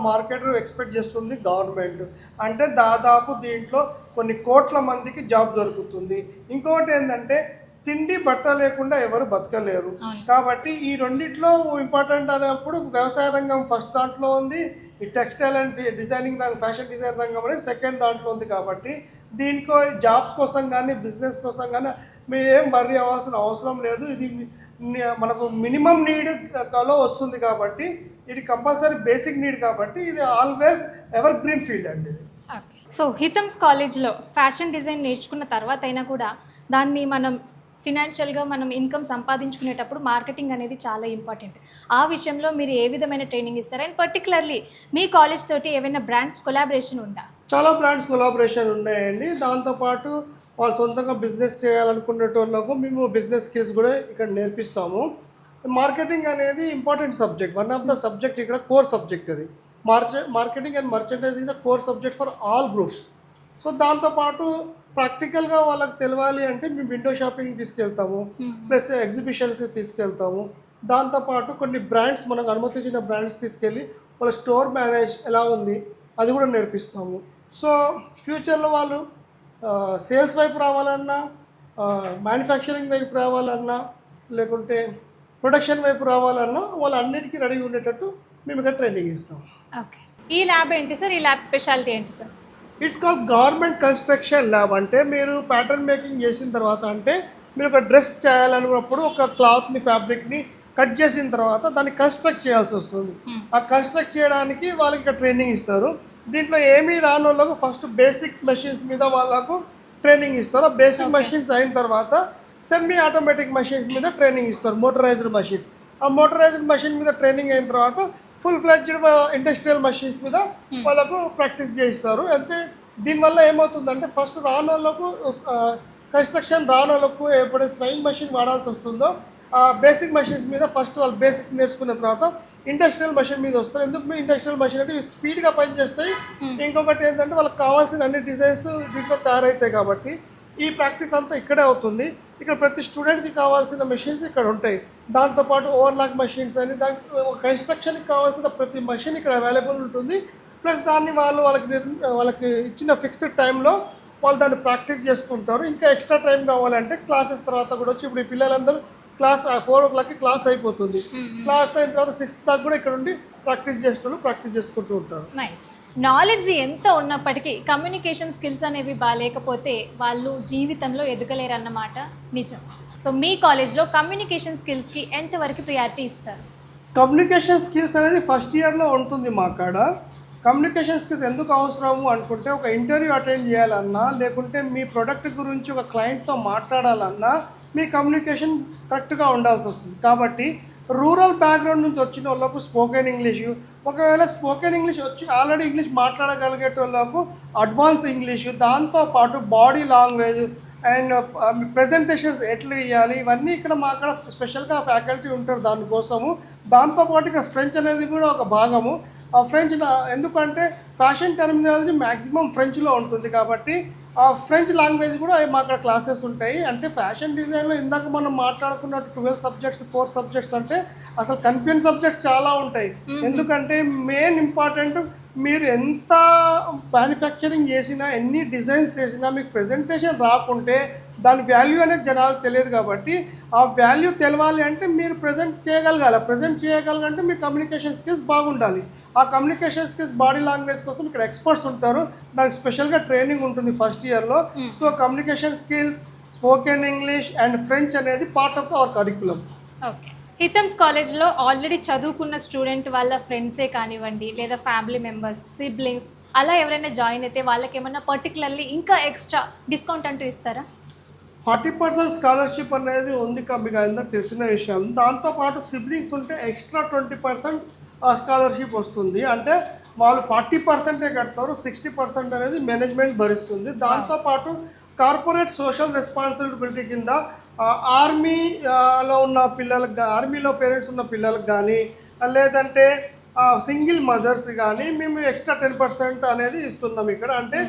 మార్కెట్ ఎక్స్పెక్ట్ చేస్తుంది గవర్నమెంట్. అంటే దాదాపు దీంట్లో కొన్ని కోట్ల మందికి జాబ్ దొరుకుతుంది. ఇంకొకటి ఏంటంటే తిండి బట్ట లేకుండా ఎవరు బతకలేరు. కాబట్టి ఈ రెండిట్లో ఇంపార్టెంట్ అనేప్పుడు వ్యవసాయ రంగం ఫస్ట్ దాంట్లో ఉంది, ఈ టెక్స్టైల్ అండ్ డిజైనింగ్ రంగం, ఫ్యాషన్ డిజైన్ రంగం అనేది సెకండ్ దాంట్లో ఉంది. కాబట్టి దీనికో జాబ్స్ కోసం కానీ బిజినెస్ కోసం కానీ మేము ఏం వర్రీ అవ్వాల్సిన అవసరం లేదు. ఇది మనకు మినిమం నీడ్లో వస్తుంది. కాబట్టి ఇది కంపల్సరీ బేసిక్ నీడ్. కాబట్టి ఇది ఆల్వేస్ ఎవర్ గ్రీన్ ఫీల్డ్ అండి. ఓకే, సో హితమ్స్ కాలేజ్లో ఫ్యాషన్ డిజైన్ నేర్చుకున్న తర్వాత అయినా కూడా దాన్ని మనం ఫినాన్షియల్గా మనం ఇన్కమ్ సంపాదించుకునేటప్పుడు మార్కెటింగ్ అనేది చాలా ఇంపార్టెంట్. ఆ విషయంలో మీరు ఏ విధమైన ట్రైనింగ్ ఇస్తారు? అండ్ పర్టికులర్లీ మీ కాలేజ్ తోటి ఏమైనా బ్రాండ్స్ కొలాబరేషన్ ఉందా? చాలా బ్రాండ్స్ కొలాబరేషన్ ఉన్నాయండి. దాంతోపాటు వాళ్ళు సొంతంగా బిజినెస్ చేయాలనుకునేటోళ్ళకు మేము బిజినెస్ స్కిల్స్ కూడా ఇక్కడ నేర్పిస్తాము. మార్కెటింగ్ అనేది important subject, one of the subject, ఇక్కడ కోర్ సబ్జెక్ట్. అది marketing and merchandising the core subject for all groups. So దాంతోపాటు ప్రాక్టికల్గా వాళ్ళకి తెలియాలి అంటే మేము విండో షాపింగ్ తీసుకెళ్తాము, ప్లస్ ఎగ్జిబిషన్స్కి తీసుకెళ్తాము. దాంతోపాటు కొన్ని బ్రాండ్స్, మనకు అనుమతించిన బ్రాండ్స్ తీసుకెళ్ళి వాళ్ళ స్టోర్ మేనేజ్ ఎలా ఉంది అది కూడా నేర్పిస్తాము. సో ఫ్యూచర్లో వాళ్ళు సేల్స్ వైపు రావాలన్నా, మ్యానుఫ్యాక్చరింగ్ వైపు రావాలన్నా, లేకుంటే ప్రొడక్షన్ వైపు రావాలన్నా వాళ్ళన్నిటికీ రెడీ ఉండేటట్టు మేము ఇక్కడ ట్రైనింగ్ ఇస్తాం. ఓకే, ఈ ల్యాబ్ ఏంటి సార్? ఈ ల్యాబ్ స్పెషాలిటీ ఏంటి sir? It's called government construction lab. అంటే మీరు ప్యాటర్న్ మేకింగ్ చేసిన తర్వాత, అంటే మీరు ఒక డ్రెస్ చేయాలన్నప్పుడు ఒక క్లాత్ని, ఫ్యాబ్రిక్ని కట్ చేసిన తర్వాత దాన్ని కన్స్ట్రక్ట్ చేయాల్సి వస్తుంది. ఆ కన్స్ట్రక్ట్ చేయడానికి వాళ్ళకి ఇక్కడ ట్రైనింగ్ ఇస్తారు. దీంట్లో ఏమీ రాని వాళ్ళకు ఫస్ట్ బేసిక్ మెషిన్స్ మీద వాళ్ళకు ట్రైనింగ్ ఇస్తారు. ఆ బేసిక్ మెషిన్స్ అయిన తర్వాత సెమీ ఆటోమేటిక్ మెషిన్స్ మీద ట్రైనింగ్ ఇస్తారు, మోటరైజ్డ్ మెషిన్స్. ఆ మోటరైజ్డ్ మెషిన్ మీద ట్రైనింగ్ అయిన తర్వాత ఫుల్ ఫ్లెడ్జ్డ్ ఇండస్ట్రియల్ మెషిన్స్ మీద వాళ్ళకు ప్రాక్టీస్ చేయిస్తారు. అయితే దీనివల్ల ఏమవుతుందంటే ఫస్ట్ రాని వాళ్ళకు, కన్స్ట్రక్షన్ రాని వాళ్ళకు ఎప్పుడైతే స్వయింగ్ మెషిన్ వాడాల్సి వస్తుందో ఆ బేసిక్ మెషిన్స్ మీద ఫస్ట్ వాళ్ళు బేసిక్స్ నేర్చుకున్న తర్వాత ఇండస్ట్రియల్ మెషిన్ మీద వస్తారు. ఎందుకు ఇండస్ట్రియల్ మెషిన్ అంటే స్పీడ్గా పనిచేస్తాయి. ఇంకొకటి ఏంటంటే వాళ్ళకి కావాల్సిన అన్ని డిజైన్స్ దీంట్లో తయారవుతాయి. కాబట్టి ఈ ప్రాక్టీస్ అంతా ఇక్కడే అవుతుంది. ఇక్కడ ప్రతి స్టూడెంట్కి కావాల్సిన మెషిన్స్ ఇక్కడ ఉంటాయి. దాంతోపాటు ఓవర్లాక్ మెషిన్స్ అని, కన్స్ట్రక్షన్కి కావాల్సిన ప్రతి మెషిన్ ఇక్కడ అవైలబుల్ ఉంటుంది. ప్లస్ దాన్ని వాళ్ళకి ఇచ్చిన ఫిక్స్డ్ టైంలో వాళ్ళు దాన్ని ప్రాక్టీస్ చేసుకుంటారు. ఇంకా ఎక్స్ట్రా టైం కావాలంటే క్లాసెస్ తర్వాత కూడా వచ్చి, ఇప్పుడు ఈ పిల్లలందరూ క్లాస్ 4 o'clockకి క్లాస్ అయిపోతుంది. క్లాస్ అయిన తర్వాత 6 దాకా కూడా ఇక్కడ ఉండి ప్రాక్టీస్ చేసేటోళ్ళు ప్రాక్టీస్ చేసుకుంటూ ఉంటారు. నైస్. నాలెడ్జ్ ఎంత ఉన్నప్పటికీ కమ్యూనికేషన్ స్కిల్స్ అనేవి బాగాలేకపోతే వాళ్ళు జీవితంలో ఎదగలేరన్నమాట నిజం. సో మీ కాలేజ్లో కమ్యూనికేషన్ స్కిల్స్కి ఎంతవరకు ప్రియారిటీ ఇస్తారు? కమ్యూనికేషన్ స్కిల్స్ అనేది ఫస్ట్ ఇయర్లో ఉంటుంది మా కాడ. కమ్యూనికేషన్ స్కిల్స్ ఎందుకు అవసరము అనుకుంటే, ఒక ఇంటర్వ్యూ అటెండ్ చేయాలన్నా లేకుంటే మీ ప్రొడక్ట్ గురించి ఒక క్లయింట్తో మాట్లాడాలన్నా మీ కమ్యూనికేషన్ కరెక్ట్గా ఉండాల్సి వస్తుంది. కాబట్టి రూరల్ బ్యాక్గ్రౌండ్ నుంచి వచ్చిన వాళ్ళకు స్పోకెన్ ఇంగ్లీషు, ఒకవేళ స్పోకెన్ ఇంగ్లీష్ వచ్చి ఆల్రెడీ ఇంగ్లీష్ మాట్లాడగలిగేటోళ్ళకు అడ్వాన్స్ ఇంగ్లీషు, దాంతోపాటు బాడీ లాంగ్వేజ్ అండ్ ప్రెజెంటేషన్స్ ఎట్లా ఇవ్వాలి, ఇవన్నీ ఇక్కడ మా అక్కడ స్పెషల్గా ఫ్యాకల్టీ ఉంటారు దానికోసము. దాంతోపాటు ఇక్కడ ఫ్రెంచ్ అనేది కూడా ఒక భాగము. ఆ ఫ్రెంచ్ ఎందుకంటే ఫ్యాషన్ టర్మినాలజీ మ్యాక్సిమం ఫ్రెంచ్లో ఉంటుంది కాబట్టి ఆ ఫ్రెంచ్ లాంగ్వేజ్ కూడా మా అక్కడ క్లాసెస్ ఉంటాయి. అంటే ఫ్యాషన్ డిజైన్లో ఇందాక మనం మాట్లాడుకున్నట్టు 12 సబ్జెక్ట్స్, 4 సబ్జెక్ట్స్ అంటే అసలు కనిపించిన సబ్జెక్ట్స్ చాలా ఉంటాయి. ఎందుకంటే మెయిన్ ఇంపార్టెంట్, మీరు ఎంత మ్యానుఫ్యాక్చరింగ్ చేసినా ఎన్ని డిజైన్స్ చేసినా మీకు ప్రెజెంటేషన్ రాకుంటే దాని వాల్యూ అనేది జనాలకు తెలియదు. కాబట్టి ఆ వాల్యూ తెలవాలి అంటే మీరు ప్రజెంట్ చేయగలగాలంటే మీ కమ్యూనికేషన్ స్కిల్స్ బాగుండాలి. ఆ కమ్యూనికేషన్ స్కిల్స్, బాడీ లాంగ్వేజ్ కోసం ఇక్కడ ఎక్స్పర్ట్స్ ఉంటారు, దానికి స్పెషల్గా ట్రైనింగ్ ఉంటుంది ఫస్ట్ ఇయర్లో. So communication skills, spoken English and French అనేది part of our curriculum. Okay. Hitams కాలేజ్లో ఆల్రెడీ చదువుకున్న స్టూడెంట్ వాళ్ళ ఫ్రెండ్సే కానివ్వండి, లేదా ఫ్యామిలీ మెంబర్స్, సిబ్లింగ్స్ అలా ఎవరైనా జాయిన్ అయితే వాళ్ళకి ఏమన్నా పర్టికులర్లీ ఇంకా ఎక్స్ట్రా డిస్కౌంట్ అంటూ ఇస్తారా? 40% స్కాలర్షిప్ అనేది ఉంది, మీకు అందరూ తెలిసిన విషయం. దాంతోపాటు సిబ్లింగ్స్ ఉంటే ఎక్స్ట్రా 20% స్కాలర్షిప్ వస్తుంది. అంటే వాళ్ళు 40% కడతారు, 60% అనేది మేనేజ్మెంట్ భరిస్తుంది. దాంతోపాటు కార్పొరేట్ సోషల్ రెస్పాన్సిబిలిటీ కింద ఆర్మీలో ఉన్న పిల్లలకు, ఆర్మీలో పేరెంట్స్ ఉన్న పిల్లలకు కానీ, లేదంటే సింగిల్ మదర్స్ కానీ మేము ఎక్స్ట్రా 10% అనేది ఇస్తున్నాం ఇక్కడ. అంటే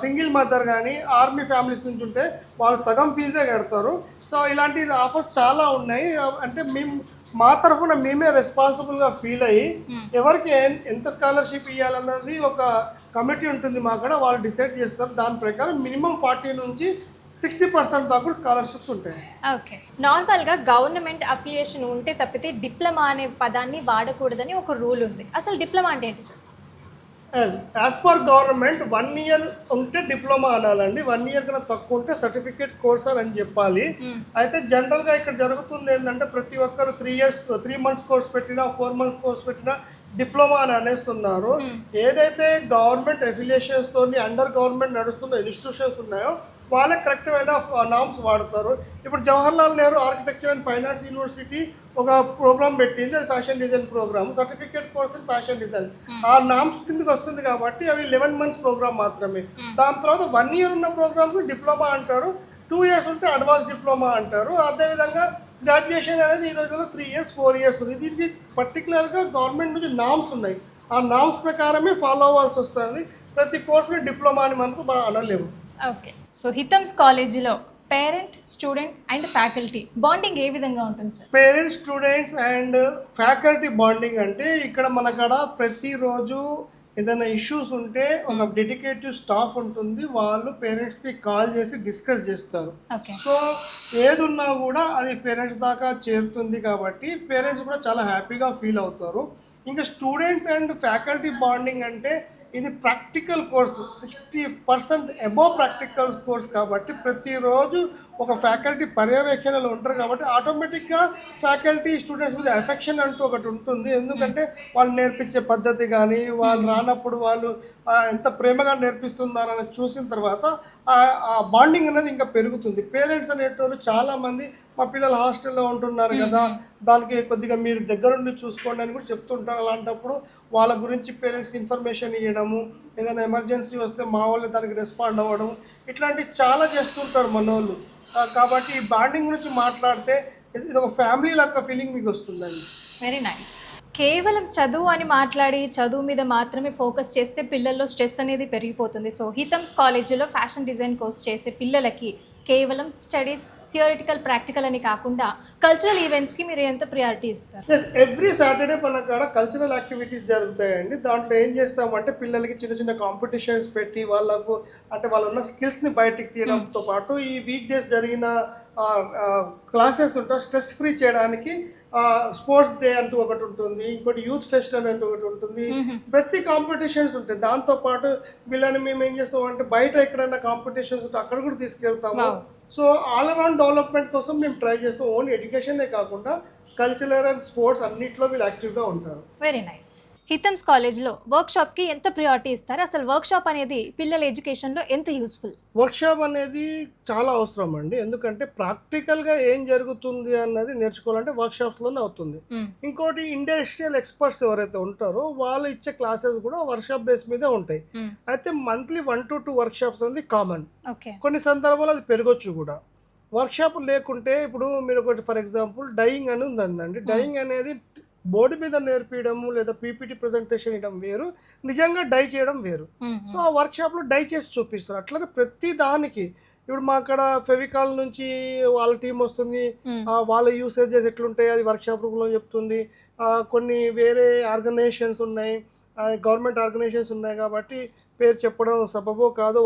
సింగిల్ మదర్ కానీ ఆర్మీ ఫ్యామిలీస్ నుంచి ఉంటే వాళ్ళు సగం ఫీజే కడతారు. సో ఇలాంటి ఆఫర్స్ చాలా ఉన్నాయి. అంటే మేము మా తరఫున మేమే రెస్పాన్సిబుల్గా ఫీల్ అయ్యి ఎవరికి ఎంత స్కాలర్షిప్ ఇవ్వాలన్నది ఒక కమిటీ ఉంటుంది మా కాడ, వాళ్ళు డిసైడ్ చేస్తారు. దాని ప్రకారం మినిమం 40 నుంచి 60% దాకా స్కాలర్షిప్స్ ఉంటాయి. ఓకే. నార్మల్గా గవర్నమెంట్ అఫిలియేషన్ ఉంటే తప్పితే డిప్లొమా అనే పదాన్ని వాడకూడదని ఒక రూల్ ఉంది. అసలు డిప్లొమా అంటే ఏంటి sir? As per government 1 year ఉంటే డిప్లొమా అనాలండి, 1 year కన్నా తక్కువ ఉంటే సర్టిఫికేట్ కోర్స్ అని చెప్పాలి. అయితే జనరల్గా ఇక్కడ జరుగుతుంది ఏంటంటే ప్రతి ఒక్కరు 3 months కోర్స్ పెట్టినా 4 months కోర్స్ పెట్టినా డిప్లొమా అని అనేస్తున్నారు. ఏదైతే గవర్నమెంట్ అఫిలియేషన్స్ తోని అండర్ గవర్నమెంట్ నడుస్తున్న ఇన్స్టిట్యూషన్స్ ఉన్నాయో వాళ్ళే కరెక్ట్ అయిన నామ్స్ వాడతారు. ఇప్పుడు Jawaharlal Nehru architecture and finance university ఒక ప్రోగ్రామ్ పెట్టింది, అది fashion design program, certificate course in fashion design. ఆ నామ్స్ కిందకి వస్తుంది కాబట్టి అవి 11 months ప్రోగ్రామ్ మాత్రమే. దాని తర్వాత 1 year ఉన్న ప్రోగ్రామ్స్ డిప్లొమా అంటారు, 2 years ఉంటే అడ్వాన్స్ డిప్లొమా అంటారు. అదేవిధంగా గ్రాడ్యుయేషన్ అనేది ఈ రోజుల్లో 3 years 4 years ఉంది. దీనికి పర్టికులర్గా గవర్నమెంట్ నుంచి నామ్స్ ఉన్నాయి, ఆ నామ్స్ ప్రకారమే ఫాలో అవ్వాల్సి వస్తుంది. ప్రతి కోర్సుని డిప్లొమా అని మనకు మనం అనలేము. ఓకే. సో హితమ్స్ కాలేజీలో parent, student and faculty bonding ఏ విధంగా ఉంటుంది sir? Parents, students and faculty bonding అంటే ఇక్కడ మన కాడ ప్రతిరోజు ఏదైనా ఇష్యూస్ ఉంటే ఒక డెడికేటివ్ స్టాఫ్ ఉంటుంది, వాళ్ళు పేరెంట్స్కి కాల్ చేసి డిస్కస్ చేస్తారు. సో ఏది ఉన్నా కూడా అది పేరెంట్స్ దాకా చేరుతుంది కాబట్టి పేరెంట్స్ కూడా చాలా హ్యాపీగా ఫీల్ అవుతారు. ఇంకా స్టూడెంట్స్ అండ్ ఫ్యాకల్టీ బాండింగ్ అంటే ఇది practical course, 60% above practical course కాబట్టి ప్రతిరోజు ఒక ఫ్యాకల్టీ పర్యవేక్షణలో ఉంటారు కాబట్టి ఆటోమేటిక్గా ఫ్యాకల్టీ స్టూడెంట్స్ మీద ఎఫెక్షన్ అంటూ ఒకటి ఉంటుంది. ఎందుకంటే వాళ్ళు నేర్పించే పద్ధతి కానీ, వాళ్ళు రానప్పుడు వాళ్ళు ఎంత ప్రేమగా నేర్పిస్తున్నారని చూసిన తర్వాత ఆ బాండింగ్ అనేది ఇంకా పెరుగుతుంది. పేరెంట్స్ అనేటోళ్ళు చాలామంది మా పిల్లలు హాస్టల్లో ఉంటున్నారు కదా, దానికి కొద్దిగా మీరు దగ్గరుండి చూసుకోండి అని కూడా చెప్తుంటారు. అలాంటప్పుడు వాళ్ళ గురించి పేరెంట్స్కి ఇన్ఫర్మేషన్ ఇవ్వడము, ఏదైనా ఎమర్జెన్సీ వస్తే మా వాళ్ళు దానికి రెస్పాండ్ అవ్వడం, ఇట్లాంటివి చాలా చేస్తుంటారు మన వాళ్ళు. కాబట్టి ఈ బాండింగ్ గురించి మాట్లాడితే ఇది ఒక ఫ్యామిలీ లాగా ఫీలింగ్ మీకు వస్తుందండి. Very nice. కేవలం చదువు అని మాట్లాడి చదువు మీద మాత్రమే ఫోకస్ చేస్తే పిల్లల్లో స్ట్రెస్ అనేది పెరిగిపోతుంది. సో హితమ్స్ కాలేజీలో ఫ్యాషన్ డిజైన్ కోర్స్ చేసే పిల్లలకి కేవలం స్టడీస్, థియరిటికల్, ప్రాక్టికల్ అని కాకుండా కల్చరల్ ఈవెంట్స్కి మీరు ఎంత ప్రియారిటీ ఇస్తారు? ఎవ్రీ సాటర్డే మన కాడ కల్చరల్ యాక్టివిటీస్ జరుగుతాయండి. దాంట్లో ఏం చేస్తామంటే పిల్లలకి చిన్న చిన్న కాంపిటీషన్స్ పెట్టి వాళ్ళకు అంటే వాళ్ళు ఉన్న స్కిల్స్ని బయటికి తీయడంతో పాటు ఈ వీక్ డేస్ జరిగిన క్లాసెస్ ఉంటాయి. స్ట్రెస్ ఫ్రీ చేయడానికి స్పోర్ట్స్ డే అంటూ ఒకటి ఉంటుంది, ఇంకోటి యూత్ ఫెస్ట్ అంటూ ఒకటి ఉంటుంది, ప్రతి కాంపిటీషన్స్ ఉంటాయి. దాంతోపాటు వీళ్ళని మేము ఏం చేస్తాం అంటే బయట ఎక్కడైనా కాంపిటీషన్స్ ఉంటే అక్కడ కూడా తీసుకెళ్తాము. సో ఆల్ అరౌండ్ డెవలప్మెంట్ కోసం మేము ట్రై చేస్తాం. ఓన్లీ ఎడ్యుకేషనే కాకుండా కల్చరల్ అండ్ స్పోర్ట్స్ అన్నిట్లో వీళ్ళు యాక్టివ్గా ఉంటారు. Very nice. హితమ్స్ కాలేజ్లో వర్క్షాప్కి ఎంత ప్రియారిటీ ఇస్తారు? అసలు వర్క్షాప్ అనేది పిల్లల ఎడ్యుకేషన్లో ఎంత యూస్ఫుల్? వర్క్షాప్ అనేది చాలా అవసరం అండి. ఎందుకంటే ప్రాక్టికల్గా ఏం జరుగుతుంది అన్నది నేర్చుకోవాలంటే వర్క్షాప్స్లోనే అవుతుంది. ఇంకోటి ఇండస్ట్రియల్ ఎక్స్పర్ట్స్ ఎవరైతే ఉంటారో వాళ్ళు ఇచ్చే క్లాసెస్ కూడా వర్క్షాప్ బేస్ మీదే ఉంటాయి. అయితే మంత్లీ 1 to 2 వర్క్షాప్స్ అనేది కామన్. ఓకే. కొన్ని సందర్భాలు అది పెరగొచ్చు కూడా. వర్క్షాప్ లేకుంటే ఇప్పుడు మీరు ఒకటి ఫర్ ఎగ్జాంపుల్ డైయింగ్ అని ఉందండి. డైయింగ్ అనేది బోర్డు మీద నేర్పించడము లేదా పీపీటీ ప్రజెంటేషన్ ఇవ్వడం వేరు, నిజంగా డై చేయడం వేరు. సో ఆ వర్క్షాప్లో డై చేసి చూపిస్తారు. అట్లనే ప్రతి దానికి ఇప్పుడు మా అక్కడ ఫెవికాల్ నుంచి వాళ్ళ టీం వస్తుంది, వాళ్ళ యూసేజెస్ ఎట్లుంటాయి అది వర్క్షాప్ రూపంలో చెప్తుంది. కొన్ని వేరే ఆర్గనైజేషన్స్ ఉన్నాయి, గవర్నమెంట్ ఆర్గనైజేషన్స్ ఉన్నాయి కాబట్టి పేరు చెప్పడం సబబో కాదు,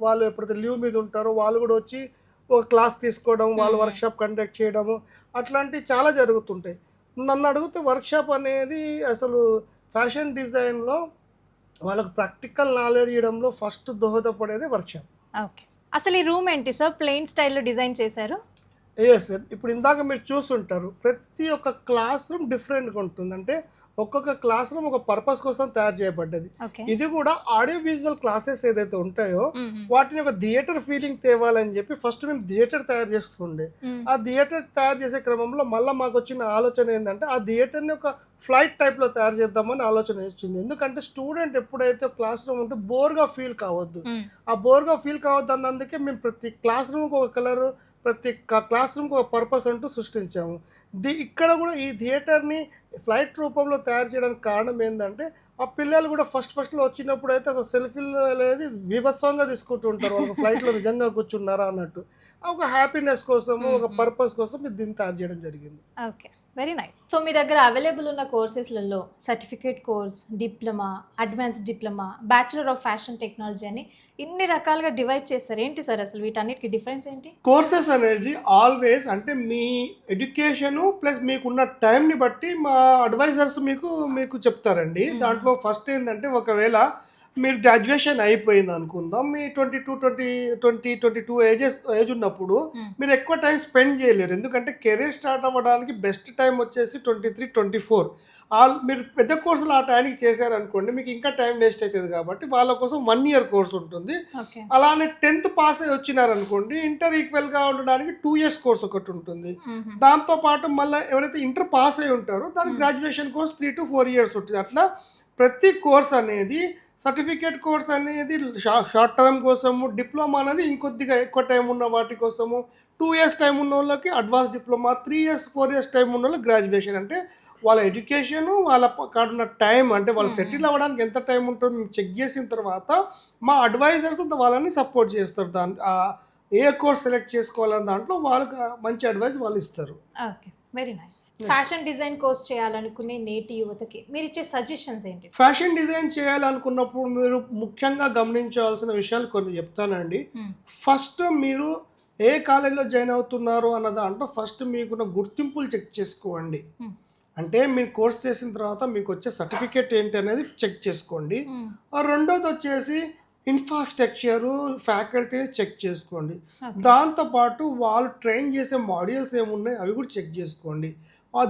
వాళ్ళు ఎప్పుడైతే లీవ్ మీద ఉంటారో వాళ్ళు కూడా వచ్చి ఒక క్లాస్ తీసుకోవడం, వాళ్ళు వర్క్షాప్ కండక్ట్ చేయడము అట్లాంటివి చాలా జరుగుతుంటాయి. నన్ను అడిగితే వర్క్షాప్ అనేది అసలు ఫ్యాషన్ డిజైన్లో వాళ్ళకు ప్రాక్టికల్ నాలెడ్జ్ ఇవ్వడంలో ఫస్ట్ దోహదపడేది వర్క్షాప్. ఓకే. అసలు ఈ రూమ్ ఏంటి సార్? ప్లెయిన్ స్టైల్లో డిజైన్ చేశారు? Yes sir. ఇప్పుడు ఇందాక మీరు చూసుంటారు ప్రతి ఒక్క క్లాస్ రూమ్ డిఫరెంట్గా ఉంటుంది. అంటే ఒక్కొక్క క్లాస్ రూమ్ ఒక పర్పస్ కోసం తయారు చేయబడ్డది. ఇది కూడా ఆడియో విజువల్ క్లాసెస్ ఏదైతే ఉంటాయో వాటిని ఒక థియేటర్ ఫీలింగ్ తేవాలని చెప్పి ఫస్ట్ మేము థియేటర్ తయారు చేస్తుండే. ఆ థియేటర్ తయారు చేసే క్రమంలో మళ్ళీ మాకు వచ్చిన ఆలోచన ఏంటంటే ఆ థియేటర్ని ఒక ఫ్లైట్ టైప్లో తయారు చేద్దామని ఆలోచన వచ్చింది. ఎందుకంటే స్టూడెంట్ ఎప్పుడైతే క్లాస్ రూమ్ ఉంటే బోర్గా ఫీల్ కావద్దు. ఆ బోర్గా ఫీల్ కావద్దు అన్నందుకే మేము ప్రతి క్లాస్ రూమ్కి ఒక కలరు, ప్రతి క్లాస్ రూమ్కి ఒక పర్పస్ అంటూ సృష్టించాము. ఇక్కడ కూడా ఈ థియేటర్ని ఫ్లైట్ రూపంలో తయారు చేయడానికి కారణం ఏంటంటే ఆ పిల్లలు కూడా ఫస్ట్లో వచ్చినప్పుడు అయితే అసలు సెల్ఫీలు అనేది బీభత్సంగా తీసుకుంటుంటారు, ఒక ఫ్లైట్లో నిజంగా కూర్చున్నారా అన్నట్టు. ఒక హ్యాపీనెస్ కోసము, ఒక పర్పస్ కోసం దీన్ని తయారు చేయడం జరిగింది. Okay, very nice. సో మీ దగ్గర అవైలబుల్ ఉన్న కోర్సెస్లలో certificate course, diploma, advanced diploma, bachelor of fashion technology అని ఇన్ని రకాలుగా డివైడ్ చేస్తారు. ఏంటి సార్ అసలు వీటన్నిటికి డిఫరెన్స్ ఏంటి? కోర్సెస్ అనేది ఆల్వేస్ అంటే మీ ఎడ్యుకేషను ప్లస్ మీకున్న టైంని బట్టి మా అడ్వైజర్స్ మీకు చెప్తారండి. దాంట్లో ఫస్ట్ ఏంటంటే ఒకవేళ మీరు గ్రాడ్యుయేషన్ అయిపోయింది అనుకుందాం, మీ 22 ఏజ్ ఉన్నప్పుడు మీరు ఎక్కువ టైం స్పెండ్ చేయలేరు. ఎందుకంటే కెరీర్ స్టార్ట్ అవ్వడానికి బెస్ట్ టైం వచ్చేసి 23-24. మీరు పెద్ద కోర్సులు ఆ టైంకి చేశారనుకోండి మీకు ఇంకా టైం వేస్ట్ అవుతుంది. కాబట్టి వాళ్ళ కోసం 1 year కోర్స్ ఉంటుంది. అలానే 10th పాస్ అయ్యి వచ్చినారనుకోండి ఇంటర్ ఈక్వల్గా ఉండడానికి 2 years కోర్స్ ఒకటి ఉంటుంది. దాంతోపాటు మళ్ళీ ఎవరైతే ఇంటర్ పాస్ అయి ఉంటారో దానికి గ్రాడ్యుయేషన్ కోర్స్ 3 to 4 years ఉంటుంది. అట్లా ప్రతి కోర్స్ అనేది సర్టిఫికేట్ కోర్స్ అనేది షార్ట్ టర్మ్ కోసము, డిప్లొమా అనేది ఇంకొద్దిగా ఎక్కువ టైం ఉన్న వాటి కోసము, 2 years టైం ఉన్న వాళ్ళకి advance diploma, 3 years 4 years time ఉన్న వాళ్ళకి గ్రాడ్యుయేషన్. అంటే వాళ్ళ ఎడ్యుకేషను వాళ్ళ కాడున్న టైం అంటే వాళ్ళు సెటిల్ అవ్వడానికి ఎంత టైం ఉంటుందో మేము చెక్ చేసిన తర్వాత మా అడ్వైజర్స్ వాళ్ళని సపోర్ట్ చేస్తారు. ఏ కోర్స్ సెలెక్ట్ చేసుకోవాలన్న దాంట్లో వాళ్ళకి మంచి అడ్వైస్ వాళ్ళు ఇస్తారు. Okay, very nice. Fashion design course చేయాలనుకునే నేటి యువతకి మీరు ఇచ్చే సజెషన్స్ ఏంటి? ఫ్యాషన్ డిజైన్ చేయాలనుకున్నప్పుడు మీరు ముఖ్యంగా గమనించాల్సిన విషయాలు కొన్ని చెప్తానండి. ఫస్ట్ మీరు ఏ కాలేజీలో జాయిన్ అవుతున్నారు అన్న దాంట్లో ఫస్ట్ మీకున్న గుర్తింపులు చెక్ చేసుకోండి. అంటే మీరు కోర్స్ చేసిన తర్వాత మీకు వచ్చే సర్టిఫికేట్ ఏంటి అనేది చెక్ చేసుకోండి. రెండోది వచ్చేసి ఇన్ఫ్రాస్ట్రక్చరు, ఫ్యాకల్టీని చెక్ చేసుకోండి. దాంతోపాటు వాళ్ళు ట్రైన్ చేసే మాడ్యూల్స్ ఏమున్నాయి అవి కూడా చెక్ చేసుకోండి.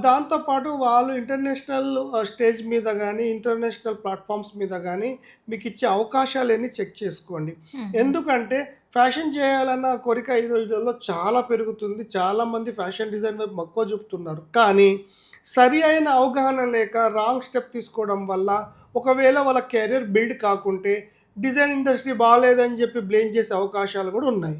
దాంతోపాటు వాళ్ళు ఇంటర్నేషనల్ స్టేజ్ మీద కానీ ఇంటర్నేషనల్ ప్లాట్ఫామ్స్ మీద కానీ మీకు ఇచ్చే అవకాశాలు అన్నీ చెక్ చేసుకోండి. ఎందుకంటే ఫ్యాషన్ చేయాలన్న కోరిక ఈ రోజుల్లో చాలా పెరుగుతుంది. చాలామంది ఫ్యాషన్ డిజైన్ వైపు మక్కువ చూపుతున్నారు. కానీ సరి అయిన అవగాహన లేక రాంగ్ స్టెప్ తీసుకోవడం వల్ల ఒకవేళ వాళ్ళ కెరీర్ బిల్డ్ కాకుంటే డిజైన్ ఇండస్ట్రీ బాగాలేదని చెప్పి బ్లేమ్ చేసే అవకాశాలు కూడా ఉన్నాయి.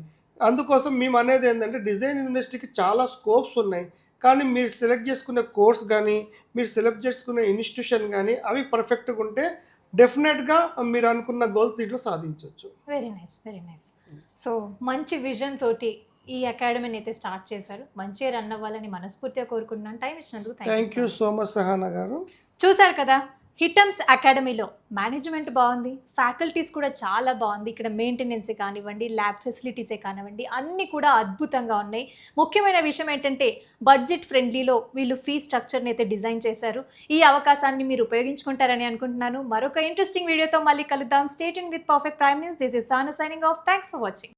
అందుకోసం మేము అనేది ఏంటంటే డిజైన్ ఇండస్ట్రీకి చాలా స్కోప్స్ ఉన్నాయి. కానీ మీరు సెలెక్ట్ చేసుకునే కోర్స్ కానీ మీరు సెలెక్ట్ చేసుకునే ఇన్స్టిట్యూషన్ కానీ అవి పర్ఫెక్ట్గా ఉంటే డెఫినెట్గా మీరు అనుకున్న గోల్స్ దీంట్లో సాధించవచ్చు. Very nice, very nice. So మంచి విజన్ తోటి ఈ అకాడమీని అయితే స్టార్ట్ చేశారు. మంచిగా రన్ అవ్వాలని మనస్ఫూర్తిగా కోరుకుంటున్నాను. టైం ఇచ్చినందుకు thank you so much Sahana గారు. చూశారు కదా, హిటమ్స్ అకాడమీలో మేనేజ్మెంట్ బాగుంది, ఫ్యాకల్టీస్ కూడా చాలా బాగుంది. ఇక్కడ మెయింటెనెన్సే కానివ్వండి, ల్యాబ్ ఫెసిలిటీసే కానివ్వండి, అన్నీ కూడా అద్భుతంగా ఉన్నాయి. ముఖ్యమైన విషయం ఏంటంటే బడ్జెట్ ఫ్రెండ్లీలో వీళ్ళు ఫీ స్ట్రక్చర్ని అయితే డిజైన్ చేశారు. ఈ అవకాశాన్ని మీరు ఉపయోగించుకుంటారని అనుకుంటున్నాను. మరొక ఇంట్రెస్టింగ్ వీడియోతో మళ్ళీ కలుద్దాం. Stay tuned with Perfect Prime News. This is Sana signing off. Thanks for watching.